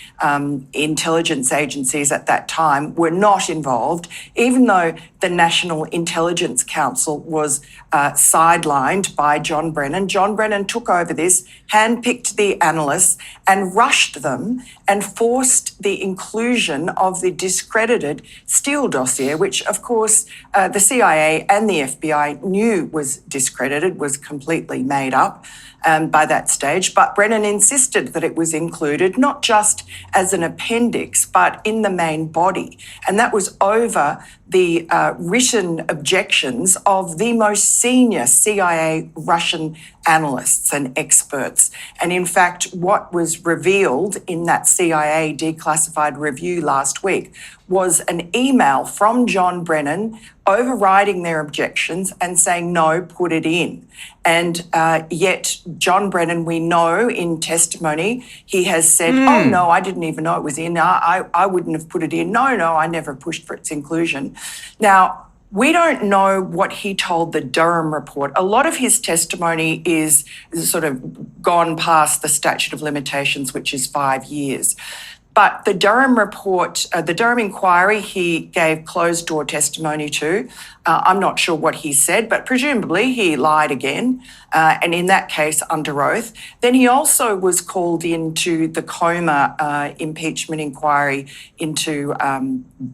S15: intelligence agencies at that time were not involved, even though the National Intelligence Council was sidelined by John Brennan. John Brennan took over this, handpicked the analysts and rushed them and forced the inclusion of the discredited Steele dossier, which of course the CIA and the FBI knew was discredited, was completely made up by that stage. But Brennan insisted that it was included not just as an appendix, but in the main body. And that was over the written objections of the most senior CIA Russian analysts and experts. And in fact, what was revealed in that CIA declassified review last week was an email from John Brennan overriding their objections and saying, no, put it in. And yet John Brennan, we know in testimony, he has said, oh, no, I didn't even know it was in. I wouldn't have put it in. No, I never pushed for its inclusion. Now, we don't know what he told the Durham report. A lot of his testimony is sort of gone past the statute of limitations, which is 5 years. But the Durham report, the Durham inquiry, he gave closed-door testimony to. I'm not sure what he said, but presumably he lied again, and in that case, under oath. Then he also was called into the Coma impeachment inquiry into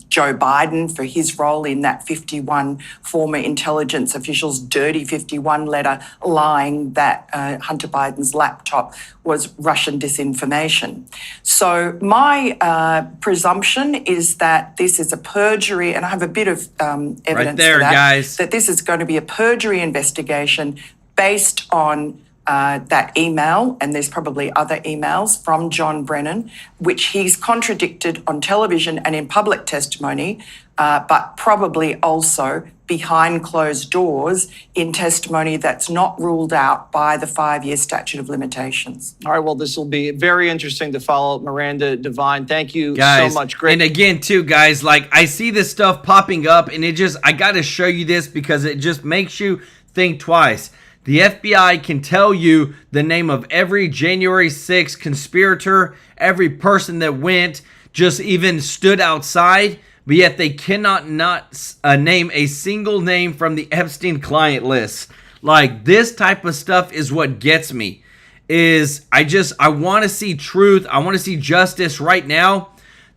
S15: Joe Biden for his role in that 51 former intelligence officials' dirty 51 letter lying that Hunter Biden's laptop was Russian disinformation. So my presumption is that this is a perjury, and I have a bit of evidence
S1: right there,
S15: for that,
S1: guys.
S15: that this is going to be a perjury investigation based on that email, and there's probably other emails from John Brennan, which he's contradicted on television and in public testimony, but probably also behind closed doors in testimony that's not ruled out by the 5-year statute of limitations.
S14: All right, well, this will be very interesting to follow. Miranda Devine, thank you
S1: guys,
S14: so much. Great.
S1: And again, too, guys, like I see this stuff popping up, and I got to show you this because it just makes you think twice. The FBI can tell you the name of every January 6th conspirator, every person that went, just even stood outside, but yet they cannot not name a single name from the Epstein client list. Like, this type of stuff is what gets me. I want to see truth. I want to see justice right now.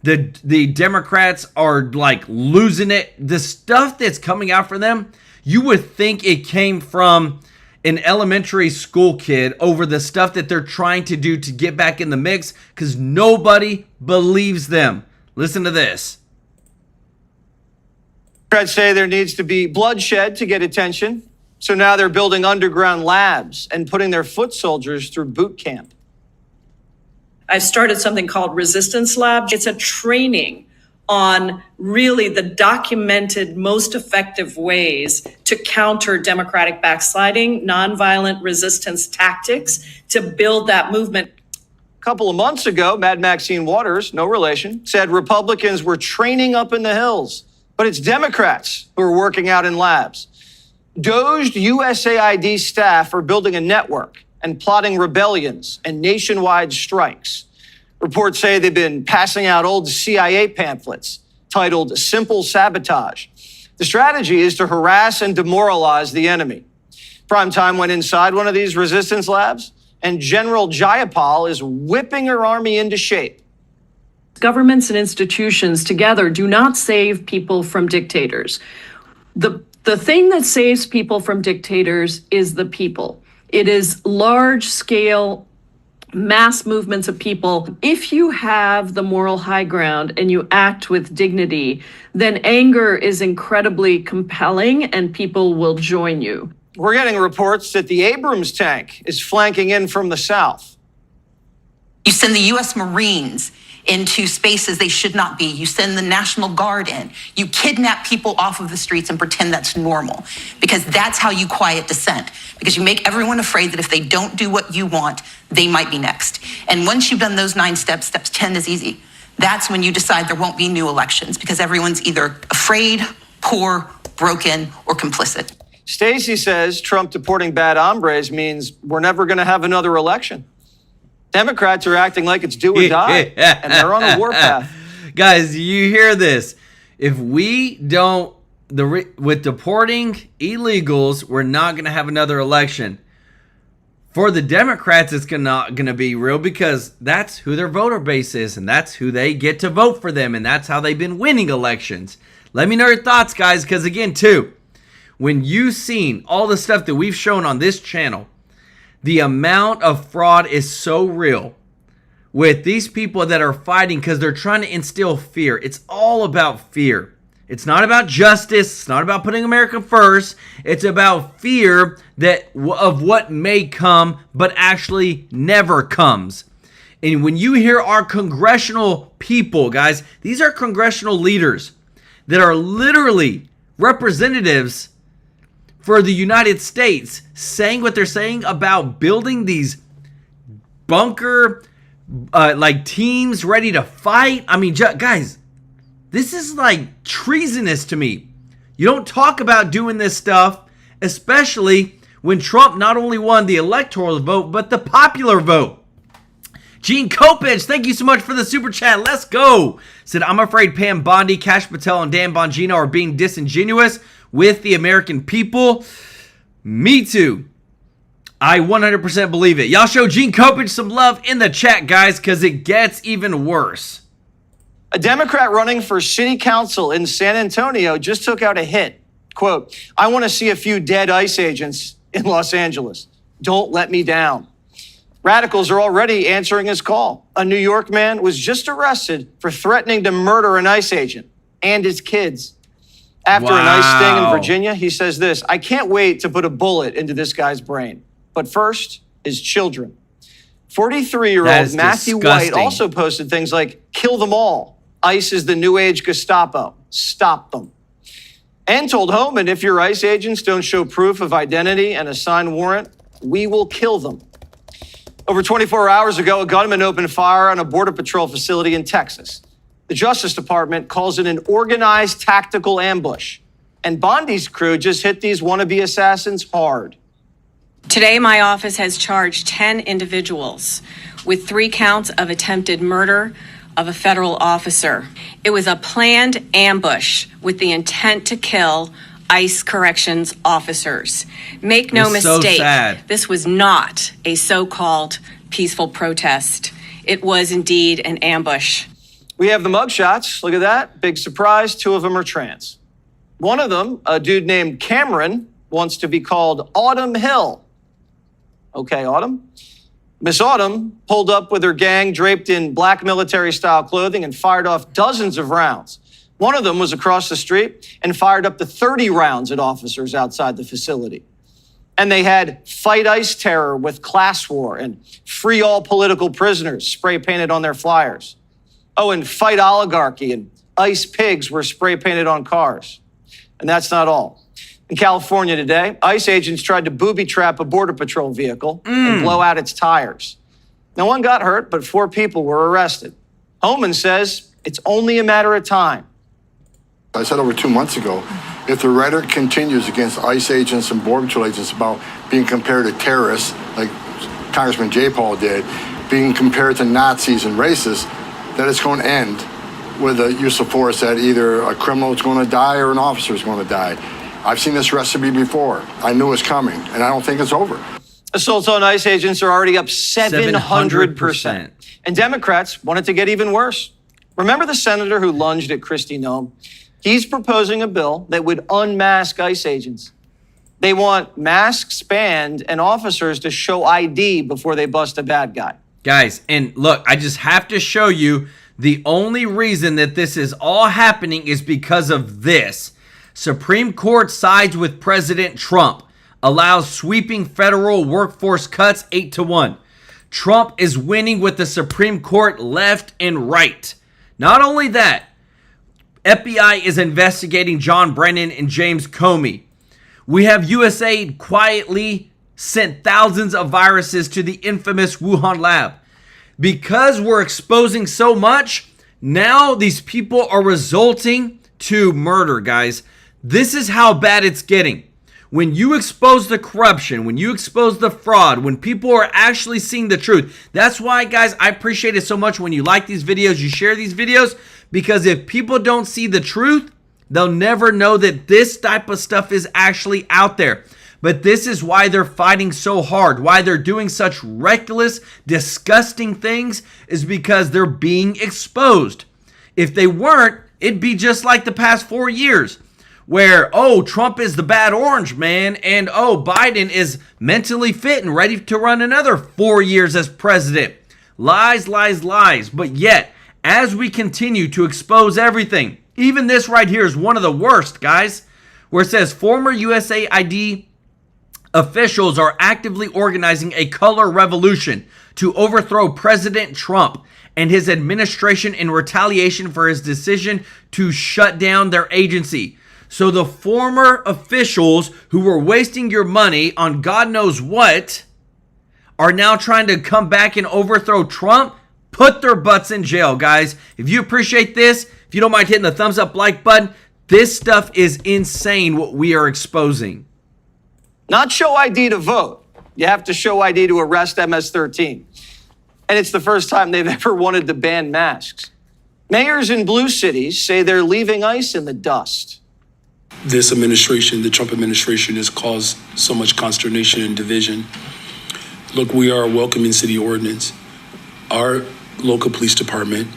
S1: The Democrats are like losing it. The stuff that's coming out from them, you would think it came from an elementary school kid over the stuff that they're trying to do to get back in the mix because nobody believes them. Listen to this.
S14: Democrats say there needs to be bloodshed to get attention. So now they're building underground labs and putting their foot soldiers through boot camp.
S16: I've started something called Resistance Lab. It's a training on really the documented, most effective ways to counter Democratic backsliding, nonviolent resistance tactics to build that movement.
S14: A couple of months ago, Mad Maxine Waters, no relation, said Republicans were training up in the hills, but it's Democrats who are working out in labs. DOGE USAID staff are building a network and plotting rebellions and nationwide strikes. Reports say they've been passing out old CIA pamphlets titled Simple Sabotage. The strategy is to harass and demoralize the enemy. Primetime went inside one of these resistance labs, and General Jayapal is whipping her army into shape.
S16: Governments and institutions together do not save people from dictators. The thing that saves people from dictators is the people. It is large-scale mass movements of people. If you have the moral high ground and you act with dignity, then anger is incredibly compelling and people will join you.
S14: We're getting reports that the Abrams tank is flanking in from the south.
S17: You send the U.S. Marines into spaces they should not be. You send the National Guard in. You kidnap people off of the streets and pretend that's normal, because that's how you quiet dissent, because you make everyone afraid that if they don't do what you want, they might be next. And once you've done those 9 steps, step 10 is easy. That's when you decide there won't be new elections, because everyone's either afraid, poor, broken, or complicit.
S14: Stacey says Trump deporting bad hombres means we're never going to have another election. Democrats are acting like it's do or die, and they're on a warpath.
S1: Guys, you hear this? If we don't, with deporting illegals, we're not going to have another election. For the Democrats, it's not going to be real because that's who their voter base is, and that's who they get to vote for them, and that's how they've been winning elections. Let me know your thoughts, guys, because again, too, when you've seen all the stuff that we've shown on this channel, the amount of fraud is so real with these people that are fighting because they're trying to instill fear. It's all about fear. It's not about justice. It's not about putting America first. It's about fear of what may come, but actually never comes. And when you hear our congressional people, guys, these are congressional leaders that are literally representatives for the United States saying what they're saying about building these bunker like teams ready to fight. I mean, guys, this is like treasonous to me. You don't talk about doing this stuff, especially when Trump not only won the electoral vote, but the popular vote. Gene Kopich, thank you so much for the super chat. Let's go. Said, I'm afraid Pam Bondi, Kash Patel, and Dan Bongino are being disingenuous with the American people. Me too. I 100% believe it. Y'all show Gene Kopich some love in the chat, guys, because it gets even worse.
S14: A Democrat running for city council in San Antonio just took out a hit. Quote, I want to see a few dead ICE agents in Los Angeles. Don't let me down. Radicals are already answering his call. A New York man was just arrested for threatening to murder an ICE agent and his kids. After an ICE sting in Virginia, he says this, I can't wait to put a bullet into this guy's brain. But first, his children. 43-year-old Matthew White also posted things like, kill them all. ICE is the new age Gestapo. Stop them. And told Homan, if your ICE agents don't show proof of identity and a signed warrant, we will kill them. Over 24 hours ago, a gunman opened fire on a Border Patrol facility in Texas. The Justice Department calls it an organized tactical ambush. And Bondi's crew just hit these wannabe assassins hard.
S18: Today, my office has charged 10 individuals with 3 counts of attempted murder of a federal officer. It was a planned ambush with the intent to kill ICE corrections officers. Make no mistake, this was not a so-called peaceful protest. It was indeed an ambush.
S14: We have the mugshots. Look at that. Big surprise. 2 of them are trans. One of them, a dude named Cameron, wants to be called Autumn Hill. Okay, Autumn. Miss Autumn pulled up with her gang draped in black military-style clothing and fired off dozens of rounds. One of them was across the street and fired up to 30 rounds at officers outside the facility. And they had Fight ICE Terror with Class War and Free All Political Prisoners spray-painted on their flyers. Oh, and Fight Oligarchy and ICE Pigs were spray-painted on cars. And that's not all. In California today, ICE agents tried to booby-trap a Border Patrol vehicle and blow out its tires. No one got hurt, but 4 people were arrested. Homan says it's only a matter of time.
S19: I said over 2 months ago, if the rhetoric continues against ICE agents and Border Patrol agents about being compared to terrorists, like Congressman J. Paul did, being compared to Nazis and racists, that it's going to end with a use of force that either a criminal is going to die or an officer is going to die. I've seen this recipe before. I knew it was coming, and I don't think it's over.
S14: Assaults on ICE agents are already up 700%. And Democrats want it to get even worse. Remember the senator who lunged at Kristi Noem? He's proposing a bill that would unmask ICE agents. They want masks banned and officers to show ID before they bust a bad guy.
S1: Guys, and look, I just have to show you the only reason that this is all happening is because of this. Supreme Court sides with President Trump, allows sweeping federal workforce cuts 8-1. Trump is winning with the Supreme Court left and right. Not only that, FBI is investigating John Brennan and James Comey. We have USAID quietly sent thousands of viruses to the infamous Wuhan lab. Because we're exposing so much, now these people are resulting to murder, guys. This is how bad it's getting. When you expose the corruption, when you expose the fraud, when people are actually seeing the truth. That's why, guys, I appreciate it so much when you like these videos, you share these videos, because if people don't see the truth, they'll never know that this type of stuff is actually out there. But this is why they're fighting so hard, why they're doing such reckless, disgusting things, is because they're being exposed. If they weren't, it'd be just like the past 4 years. Where, oh, Trump is the bad orange man, and oh, Biden is mentally fit and ready to run another 4 years as president. Lies, lies, lies. But yet, as we continue to expose everything, even this right here is one of the worst, guys, where it says former USAID officials are actively organizing a color revolution to overthrow President Trump and his administration in retaliation for his decision to shut down their agency. So the former officials who were wasting your money on God knows what are now trying to come back and overthrow Trump. Put their butts in jail, guys. If you appreciate this, if you don't mind hitting the thumbs up like button, this stuff is insane what we are exposing.
S14: Not show ID to vote. You have to show ID to arrest MS-13. And it's the first time they've ever wanted to ban masks. Mayors in blue cities say they're leaving ICE in the dust.
S20: This administration, the Trump administration, has caused so much consternation and division. Look, we are a welcoming city ordinance. Our local police department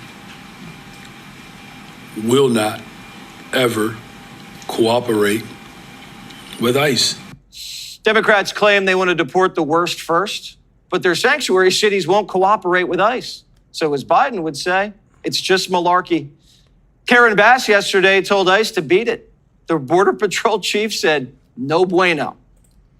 S20: will not ever cooperate with ICE.
S14: Democrats claim they want to deport the worst first, but their sanctuary cities won't cooperate with ICE. So as Biden would say, it's just malarkey. Karen Bass yesterday told ICE to beat it. The Border Patrol chief said, no bueno.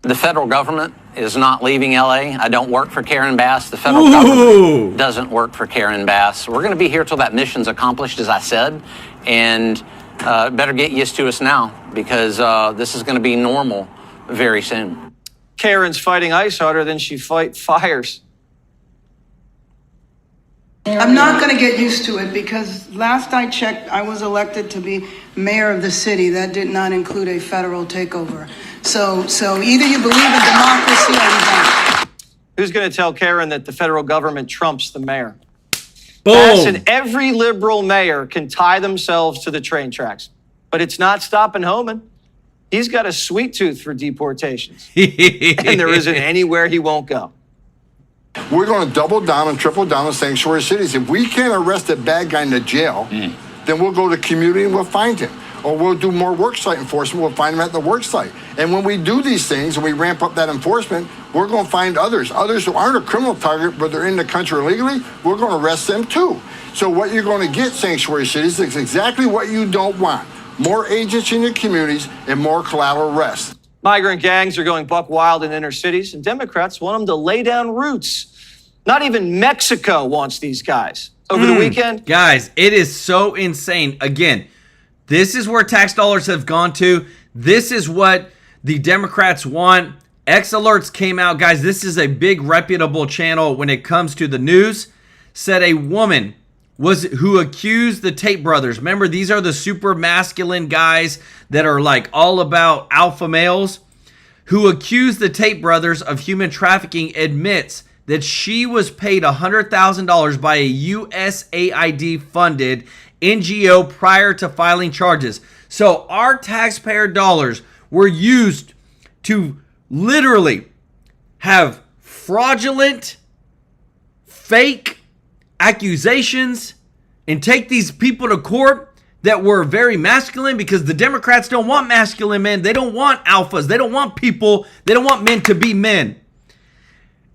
S21: The federal government is not leaving LA. I don't work for Karen Bass. The federal government doesn't work for Karen Bass. We're going to be here till that mission's accomplished, as I said, and better get used to us now because this is going to be normal very soon.
S14: Karen's fighting ICE harder than she fires.
S22: I'm not going to get used to it because last I checked, I was elected to be mayor of the city. That did not include a federal takeover. So either you believe in democracy or you don't.
S14: Who's going to tell Karen that the federal government trumps the mayor?
S1: Boom.
S14: Bass and every liberal mayor can tie themselves to the train tracks, but it's not stopping Homan. He's got a sweet tooth for deportations, and there isn't anywhere he won't go.
S19: We're going to double down and triple down on sanctuary cities. If we can't arrest a bad guy in the jail, then we'll go to community and we'll find him. Or we'll do more worksite enforcement, we'll find him at the worksite. And when we do these things and we ramp up that enforcement, we're going to find others who aren't a criminal target, but they're in the country illegally, we're going to arrest them too. So what you're going to get, sanctuary cities, is exactly what you don't want. More agents in your communities and more collateral arrests.
S14: Migrant gangs are going buck wild in inner cities, and Democrats want them to lay down roots. Not even Mexico wants these guys. Over the weekend,
S1: guys, it is so insane. Again, this is where tax dollars have gone to. This is what the Democrats want. X Alerts came out. Guys, this is a big reputable channel when it comes to the news. Said a woman who accused the Tate brothers. Remember, these are the super masculine guys that are like all about alpha males. Who accused the Tate brothers of human trafficking, admits that she was paid $100,000 by a USAID funded NGO prior to filing charges. So our taxpayer dollars were used to literally have fraudulent, fake accusations and take these people to court that were very masculine, because the Democrats don't want masculine men. They don't want alphas. They don't want people. They don't want men to be men.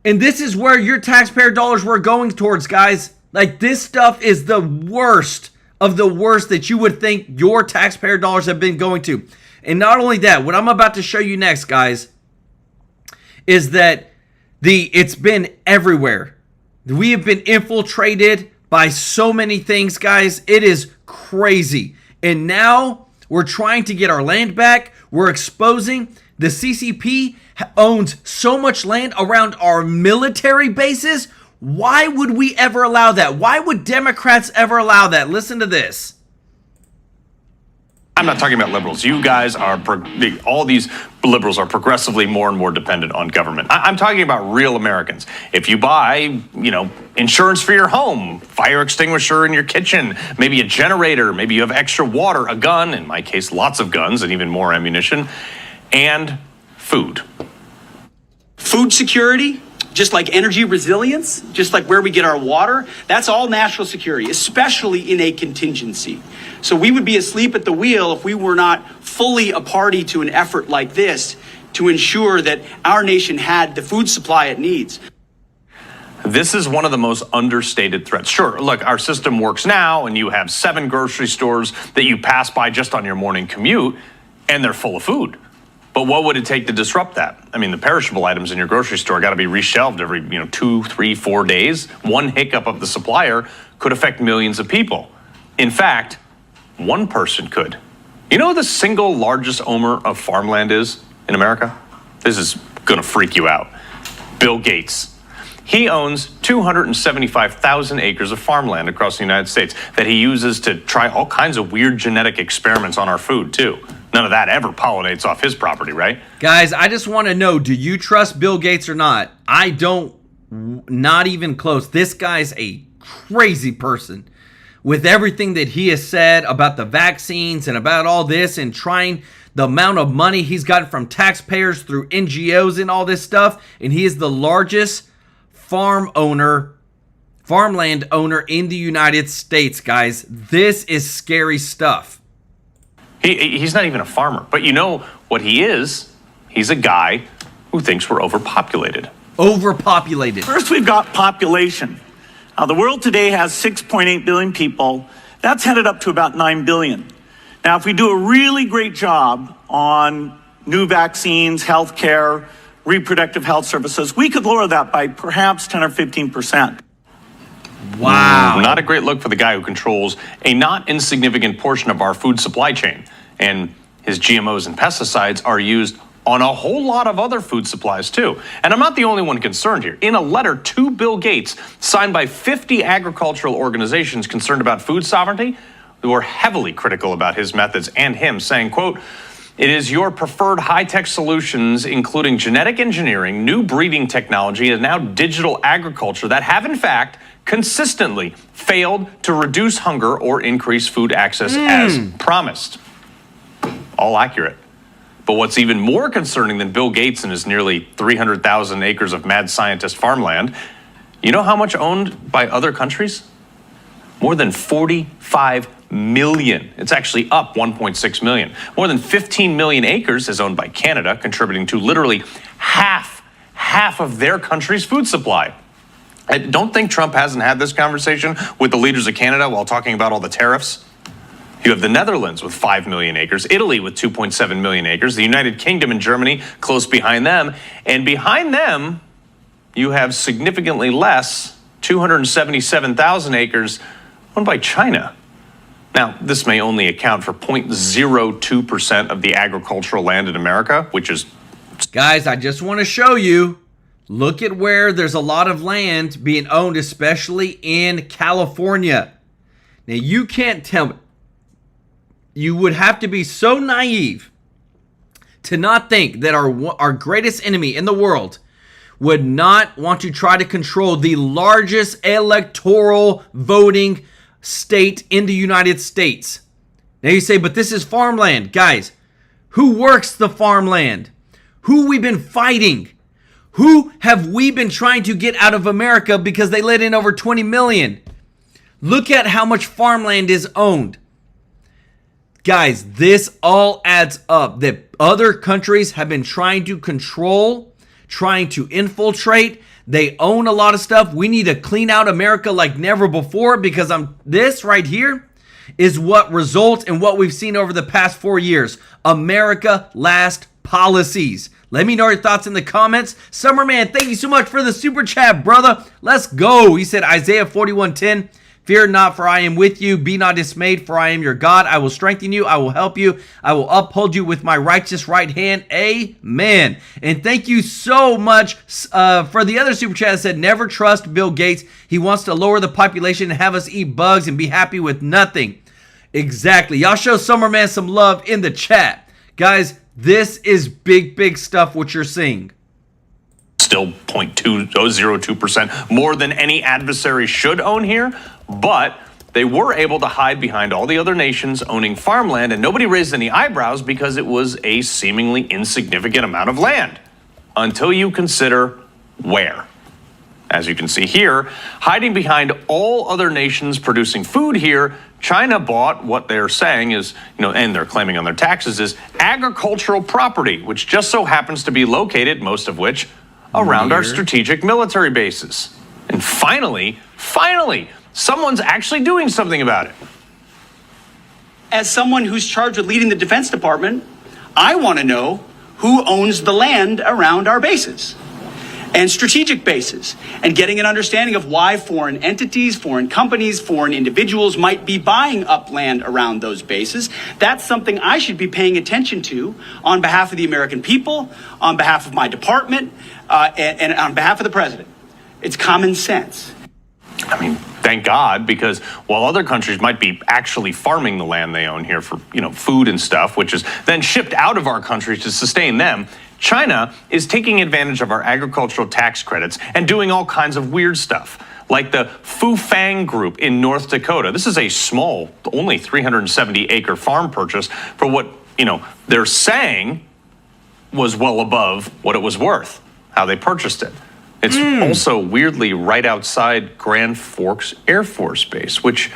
S1: And this is where your taxpayer dollars were going towards, guys. Like, this stuff is the worst of the worst that you would think your taxpayer dollars have been going to. And not only that, what I'm about to show you next, guys, is that it's been everywhere. We have been infiltrated by so many things, guys. It is crazy. And now we're trying to get our land back. We're exposing the CCP owns so much land around our military bases. Why would we ever allow that? Why would Democrats ever allow that? Listen to this.
S23: I'm not talking about liberals. You guys are, all these liberals are progressively more and more dependent on government. I'm talking about real Americans. If you buy, insurance for your home, fire extinguisher in your kitchen, maybe a generator, maybe you have extra water, a gun, in my case, lots of guns and even more ammunition, and food.
S24: Food security, just like energy resilience, just like where we get our water, that's all national security, especially in a contingency. So we would be asleep at the wheel if we were not fully a party to an effort like this to ensure that our nation had the food supply it needs.
S23: This is one of the most understated threats. Sure, look, our system works now, and you have 7 grocery stores that you pass by just on your morning commute, and they're full of food. But what would it take to disrupt that? I mean, the perishable items in your grocery store got to be reshelved every 2, 3, 4 days. One hiccup of the supplier could affect millions of people. In fact, one person could. You know what the single largest owner of farmland is in America? This is going to freak you out. Bill Gates. He owns 275,000 acres of farmland across the United States that he uses to try all kinds of weird genetic experiments on our food, too. None of that ever pollinates off his property, right?
S1: Guys, I just want to know, do you trust Bill Gates or not? I don't Not even close. This guy's a crazy person with everything that he has said about the vaccines and about all this, and trying the amount of money he's gotten from taxpayers through NGOs and all this stuff. And he is the largest farmland owner in the United States, guys. This is scary stuff.
S23: He's not even a farmer, but you know what he is? He's a guy who thinks we're overpopulated.
S1: Overpopulated.
S2: First, we've got population. The world today has 6.8 billion people. That's headed up to about 9 billion. Now, if we do a really great job on new vaccines, healthcare, reproductive health services, we could lower that by perhaps 10 or 15%.
S23: Wow. Not a great look for the guy who controls a not insignificant portion of our food supply chain. And his GMOs and pesticides are used on a whole lot of other food supplies too. And I'm not the only one concerned here. In a letter to Bill Gates, signed by 50 agricultural organizations concerned about food sovereignty, who were heavily critical about his methods and him, saying, quote, "It is your preferred high-tech solutions, including genetic engineering, new breeding technology, and now digital agriculture that have in fact consistently failed to reduce hunger or increase food access as promised." All accurate. But what's even more concerning than Bill Gates and his nearly 300,000 acres of mad scientist farmland, you know how much owned by other countries? More than 45 million. It's actually up 1.6 million. More than 15 million acres is owned by Canada, contributing to literally half of their country's food supply. I don't think Trump hasn't had this conversation with the leaders of Canada while talking about all the tariffs. You have the Netherlands with 5 million acres, Italy with 2.7 million acres, the United Kingdom and Germany close behind them. And behind them, you have significantly less, 277,000 acres owned by China. Now, this may only account for 0.02% of the agricultural land in America, which is...
S1: Guys, I just want to show you. Look at where there's a lot of land being owned, especially in California. Now, you can't tell me. You would have to be so naive to not think that our greatest enemy in the world would not want to try to control the largest electoral voting state in the United States. Now you say, but this is farmland. Guys, who works the farmland? Who we've been fighting? Who have we been trying to get out of America because they let in over 20 million? Look at how much farmland is owned. Guys, this all adds up that other countries have been trying to control, trying to infiltrate. They own a lot of stuff. We need to clean out America like never before, because this right here is what results in what we've seen over the past 4 years. America last policies. Let me know your thoughts in the comments. Summerman, thank you so much for the super chat, brother. Let's go. He said Isaiah 41:10. Fear not, for I am with you. Be not dismayed, for I am your God. I will strengthen you. I will help you. I will uphold you with my righteous right hand. Amen. And thank you so much for the other super chat that said, never trust Bill Gates. He wants to lower the population and have us eat bugs and be happy with nothing. Exactly. Y'all show Summerman some love in the chat. Guys, this is big stuff what you're seeing.
S23: Still 0.202% more than any adversary should own here, but they were able to hide behind all the other nations owning farmland, and nobody raised any eyebrows because it was a seemingly insignificant amount of land, until you consider where. As you can see here, hiding behind all other nations producing food here, China bought what they're saying is, and they're claiming on their taxes is agricultural property, which just so happens to be located, most of which, around our strategic military bases. And finally, someone's actually doing something about it.
S24: As someone who's charged with leading the Defense Department, I want to know who owns the land around our bases and strategic bases, and getting an understanding of why foreign entities, foreign companies, foreign individuals might be buying up land around those bases. That's something I should be paying attention to on behalf of the American people, on behalf of my department, and on behalf of the president. It's common sense.
S23: I mean, thank God, because while other countries might be actually farming the land they own here for, food and stuff, which is then shipped out of our country to sustain them, China is taking advantage of our agricultural tax credits and doing all kinds of weird stuff, like the Fufang Group in North Dakota. This is a small, only 370-acre farm purchase for what, they're saying was well above what it was worth, how they purchased it. It's also weirdly right outside Grand Forks Air Force Base, which,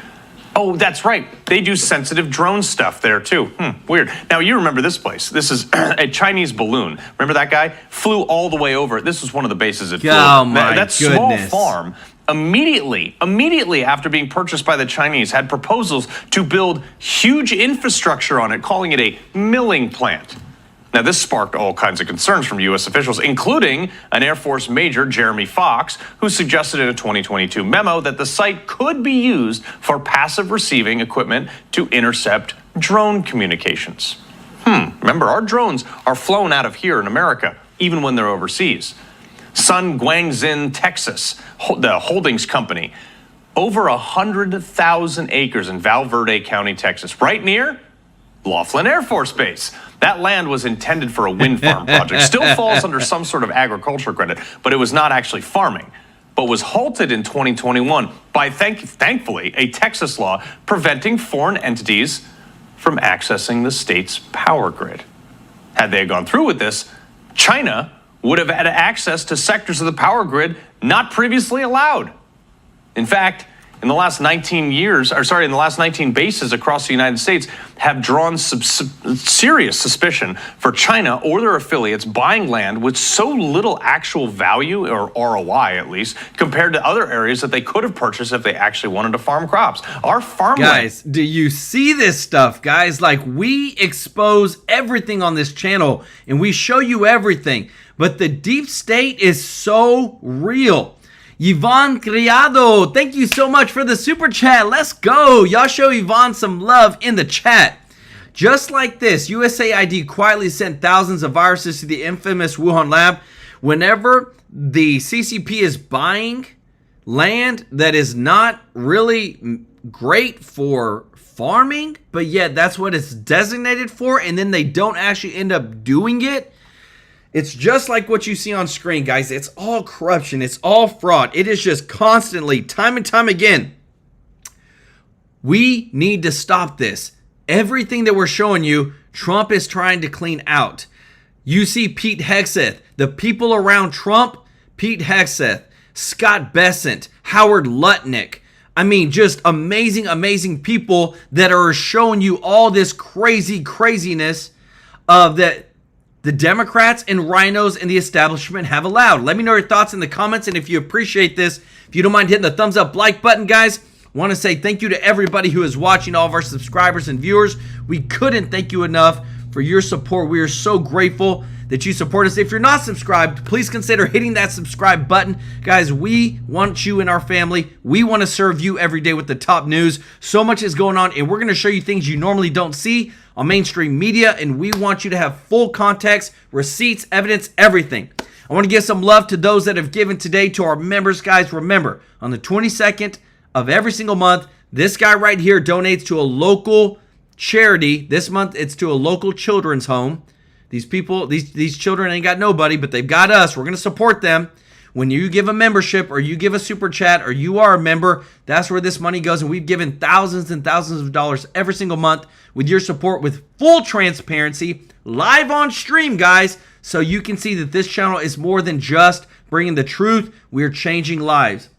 S23: oh, that's right. They do sensitive drone stuff there too. Weird. Now you remember this place. This is a Chinese balloon. Remember that guy? Flew all the way over. This was one of the bases it flew.
S1: Oh my
S23: that small farm immediately after being purchased by the Chinese had proposals to build huge infrastructure on it, calling it a milling plant. Now, this sparked all kinds of concerns from U.S. officials, including an Air Force Major, Jeremy Fox, who suggested in a 2022 memo that the site could be used for passive receiving equipment to intercept drone communications. Remember, our drones are flown out of here in America, even when they're overseas. Sun Guangxin, Texas, the holdings company, over 100,000 acres in Val Verde County, Texas, right near Laughlin Air Force Base. That land was intended for a wind farm project. Still falls under some sort of agriculture credit, but it was not actually farming, but was halted in 2021 by, thankfully, a Texas law preventing foreign entities from accessing the state's power grid. Had they gone through with this, China would have had access to sectors of the power grid not previously allowed. In fact, in the last 19 bases across the United States have drawn serious suspicion for China or their affiliates buying land with so little actual value, or ROI at least, compared to other areas that they could have purchased if they actually wanted to farm crops. Our farmland.
S1: Guys, do you see this stuff, guys? Like, we expose everything on this channel and we show you everything, but the deep state is so real. Yvonne Criado, thank you so much for the super chat. Let's go. Y'all show Yvonne some love in the chat. Just like this, USAID quietly sent thousands of viruses to the infamous Wuhan lab. Whenever the CCP is buying land that is not really great for farming, but yet that's what it's designated for, and then they don't actually end up doing it, it's just like what you see on screen, guys. It's all corruption. It's all fraud. It is just constantly, time and time again. We need to stop this. Everything that we're showing you, Trump is trying to clean out. You see Pete Hegseth, the people around Trump, Pete Hegseth, Scott Bessent, Howard Lutnick. I mean, just amazing, amazing people that are showing you all this craziness of that the Democrats and rhinos and the establishment have allowed. Let me know your thoughts in the comments, and if you appreciate this, if you don't mind hitting the thumbs up like button, guys. I want to say thank you to everybody who is watching, all of our subscribers and viewers. We couldn't thank you enough for your support. We are so grateful that you support us. If you're not subscribed, please consider hitting that subscribe button. Guys, we want you in our family. We want to serve you every day with the top news. So much is going on, and we're going to show you things you normally don't see on mainstream media, and we want you to have full context, receipts, evidence, everything. I want to give some love to those that have given today to our members, guys. Remember, on the 22nd of every single month, this guy right here donates to a local charity. This month, it's to a local children's home. These people, these children ain't got nobody, but they've got us. We're going to support them. When you give a membership or you give a super chat or you are a member, that's where this money goes. And we've given thousands and thousands of dollars every single month with your support, with full transparency, live on stream, guys. So you can see that this channel is more than just bringing the truth. We're changing lives.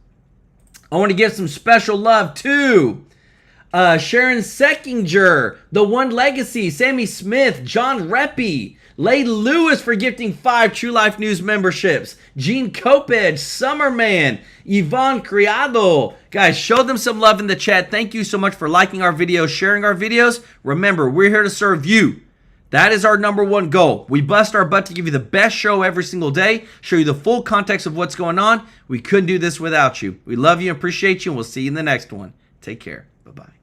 S1: I want to give some special love to Sharon Seckinger, The One Legacy, Sammy Smith, John Reppy, Lay Lewis for gifting 5 TrueLife News memberships, Gene Kopedge, Summerman, Yvonne Criado. Guys, show them some love in the chat. Thank you so much for liking our videos, sharing our videos. Remember, we're here to serve you. That is our #1 goal. We bust our butt to give you the best show every single day, show you the full context of what's going on. We couldn't do this without you. We love you and appreciate you, and we'll see you in the next one. Take care. Bye-bye.